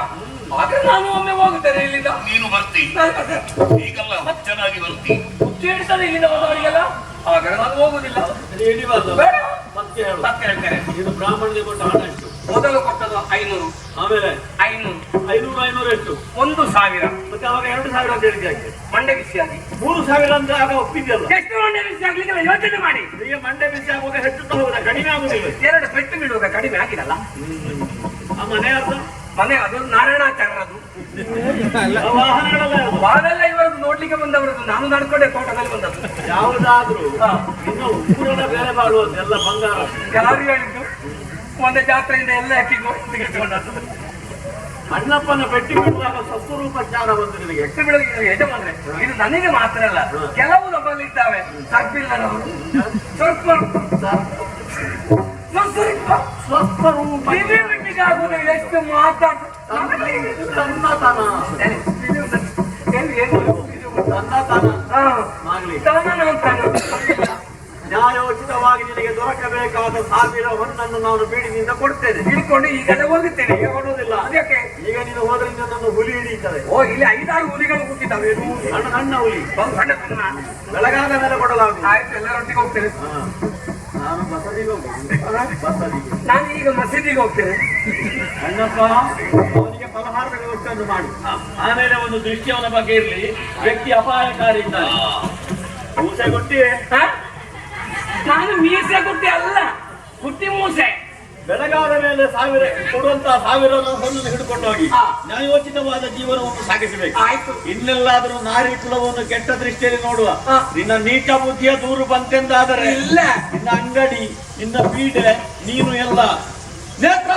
ಆದ್ರೆ ನಾನು ಒಮ್ಮೆ ಹೋಗುತ್ತೇನೆ ಇಲ್ಲಿಂದ. ನೀನು ಬರ್ತಿ ಈಗಲ್ಲ ಹುಚ್ಚನಾಗಿ ಬರ್ತಿ. ಹುಚ್ಚು ಹಿಡಿತದೆ ಇಲ್ಲಿಂದ ಹೋದವರಿಗೆಲ್ಲ. ಹಾಗಾದ್ರೆ ನಾನು ಹೋಗುದಿಲ್ಲ. ಹಿಡಿಬಾರ್ದು. ಬೇಡ. ಮತ್ತೆ ಹೇಳು. ಸತ್ಯ ಹೇಳ್ತೇನೆ. ಇದು ಬ್ರಾಹ್ಮಣನಿಗೆ ಕೊಟ್ಟ ಹಣ ಎಷ್ಟು? ಮೊದಲು ಕೊಟ್ಟದ್ದು 500. ಆಮೇಲೆ 500 500 ಎಷ್ಟು? 1000. ಮತ್ತೆ ಅವಾಗ 2000 ಅಂತ ಹೇಳಿದ್ದೆ ಯಾಕೆ? ಮಂಡೆ ಬಿಸಿಯಾಗಿ 3000 ಅಂತ ಆಗ ಒಪ್ಪಿದ್ಯಲ್ಲ. ಎಷ್ಟು ಮಂಡೆ ಬಿಸಿ ಆಗ್ಲಿಕ್ಕೆ ಯೋಚನೆ ಮಾಡಿ. ಈಗ ಮಂಡೆ ಬಿಸಿ ಆಗುವಾಗ ಹೆಚ್ಚುತ್ತಾ ಹೋಗುದ, ಕಡಿಮೆ ಆಗುದಿಲ್ಲ. 2 ಪೆಟ್ಟು ಬೀಳುವಾಗ ಕಡಿಮೆ ಆಗಿರಲ್ಲ. ಆ ಮನೆ ಅರ್ಧ ಮನೆ ಅದು ನಾರಾಯಣಾಚಾರ್ಯರದು. ವಾಹನಗಳೆಲ್ಲ ಯಾವ್ದು? ವಾರೆಲ್ಲ ಇವರದ್ದು ನೋಡ್ಲಿಕ್ಕೆ ಬಂದವರದ್ದು. ನಾನು ನಡ್ಕೊಂಡೆ ತೋಟದಲ್ಲಿ ಬಂದದ್ದು. ಯಾವುದಾದ್ರೂ ಇನ್ನು ಊರೆಲ್ಲ ಬೇರೆ ಬಾಳುವಂತೆಲ್ಲ ಬಂಗಾರ. ಯಾರು ಹೇಳಿದ್ದು? ಒಂದೇ ಜಾತ್ರೆಯಿಂದ ಎಲ್ಲ ಅಕ್ಕಿಗೂ ತೆಗೆದುಕೊಂಡದ್ದು. ಅಣ್ಣಪ್ಪನ ಪೆಟ್ಟಿ ಬಿಡುವಾಗ ಸ್ವಸ್ವರೂಪ ಜ್ಞಾನ ಬಂತು ನಿನಗೆ. ಎಷ್ಟು ಬೆಳಗ್ಗೆ ಯಜಮಾನ್ರೆ, ಇದು ನನಗೆ ಮಾತ್ರ ಅಲ್ಲ, ಕೆಲವು ನಮ್ಮಲ್ಲಿದ್ದಾವೆ. ಸರ್ಪಿಲ್ಲನವರು ಸ್ವಸ್ವರೂಪ ಆಗುವುದು. ಎಷ್ಟು ಮಾತಾಡ ತನ್ನತನ ಆಗ್ಲಿ. ನ್ಯಾಯೋಚಿತವಾಗಿ ನಿನಗೆ ದೊರಕಬೇಕಾದ 1000 ಹೊನ್ನನ್ನು ನಾನು ಬೀಡಿನಿಂದ ಕೊಡ್ತೇನೆ. ಹಿಡ್ಕೊಂಡು ಈಗಲೇ ಹೋಗುತ್ತೇನೆ. ಈಗ ಕೊಡುವುದಿಲ್ಲ. ಅದಕ್ಕೆ ಈಗ ನೀನು ಹೋದ್ರಿಂದ ನನ್ನ ಹುಲಿ ಹಿಡಿಯುತ್ತದೆ. ಓ, ಇಲ್ಲಿ 5-6 ಹುಲಿಗಳು ಕೂತಿದ್ದಾವೆ. ಸಣ್ಣ ಸಣ್ಣ ಹುಲಿ. ಸಣ್ಣ ಸಣ್ಣ. ಬೆಳಗಾದ ಮೇಲೆ ಕೊಡಲಾಗುವುದು. ಆಯ್ತು, ಎಲ್ಲರೊಟ್ಟಿಗೆ ಹೋಗ್ತೇನೆ. ನಾನು ಬಸದಿಗೆ ಹೋಗ್ತೇನೆ. ಬಸದಿಗೆ ನಾನು ಈಗ ಮಸೀದಿಗೆ ಹೋಗ್ತೇನೆ. ಅಣ್ಣಪ್ಪ ಅವನಿಗೆ ಫಲಹಾರದ ವ್ಯವಸ್ಥೆಯನ್ನು ಮಾಡಿ. ಆಮೇಲೆ ಒಂದು ದೃಷ್ಟಿ ಅವನ ಬಗ್ಗೆ ಇರಲಿ. ವ್ಯಕ್ತಿ ಅಪಾಯಕಾರಿ ಇದ್ದಾನೆ. ಮೂಸೆ ಕೊಟ್ಟಿ. ನಾನು ಮೀಸೆ ಗುಟ್ಟಿ ಅಲ್ಲ, ಗುಟ್ಟಿ ಮೂಸೆ. ಬೆಳಗಾದ ಮೇಲೆ 1000 ಕೊಡುವಂತಹ 1000 ಹೊನ್ನನ್ನು ಹಿಡ್ಕೊಂಡು ಹೋಗಿ ನ್ಯಾಯೋಚಿತವಾದ ಜೀವನವನ್ನು ಸಾಗಿಸಬೇಕು. ಆಯ್ತು. ಇನ್ನೆಲ್ಲಾದ್ರೂ ನಾರಿ ಕುಲವನ್ನು ಕೆಟ್ಟ ದೃಷ್ಟಿಯಲ್ಲಿ ನೋಡುವ ನಿನ್ನ ನೀಚ ಬುದ್ಧಿಯ ದೂರು ಬಂತೆಂದಾದರೆ ಇಲ್ಲ, ನಿನ್ನ ಅಂಗಡಿ, ನಿನ್ನ ಪೀಡೆ, ನೀನು ಎಲ್ಲ ನೇತ್ರ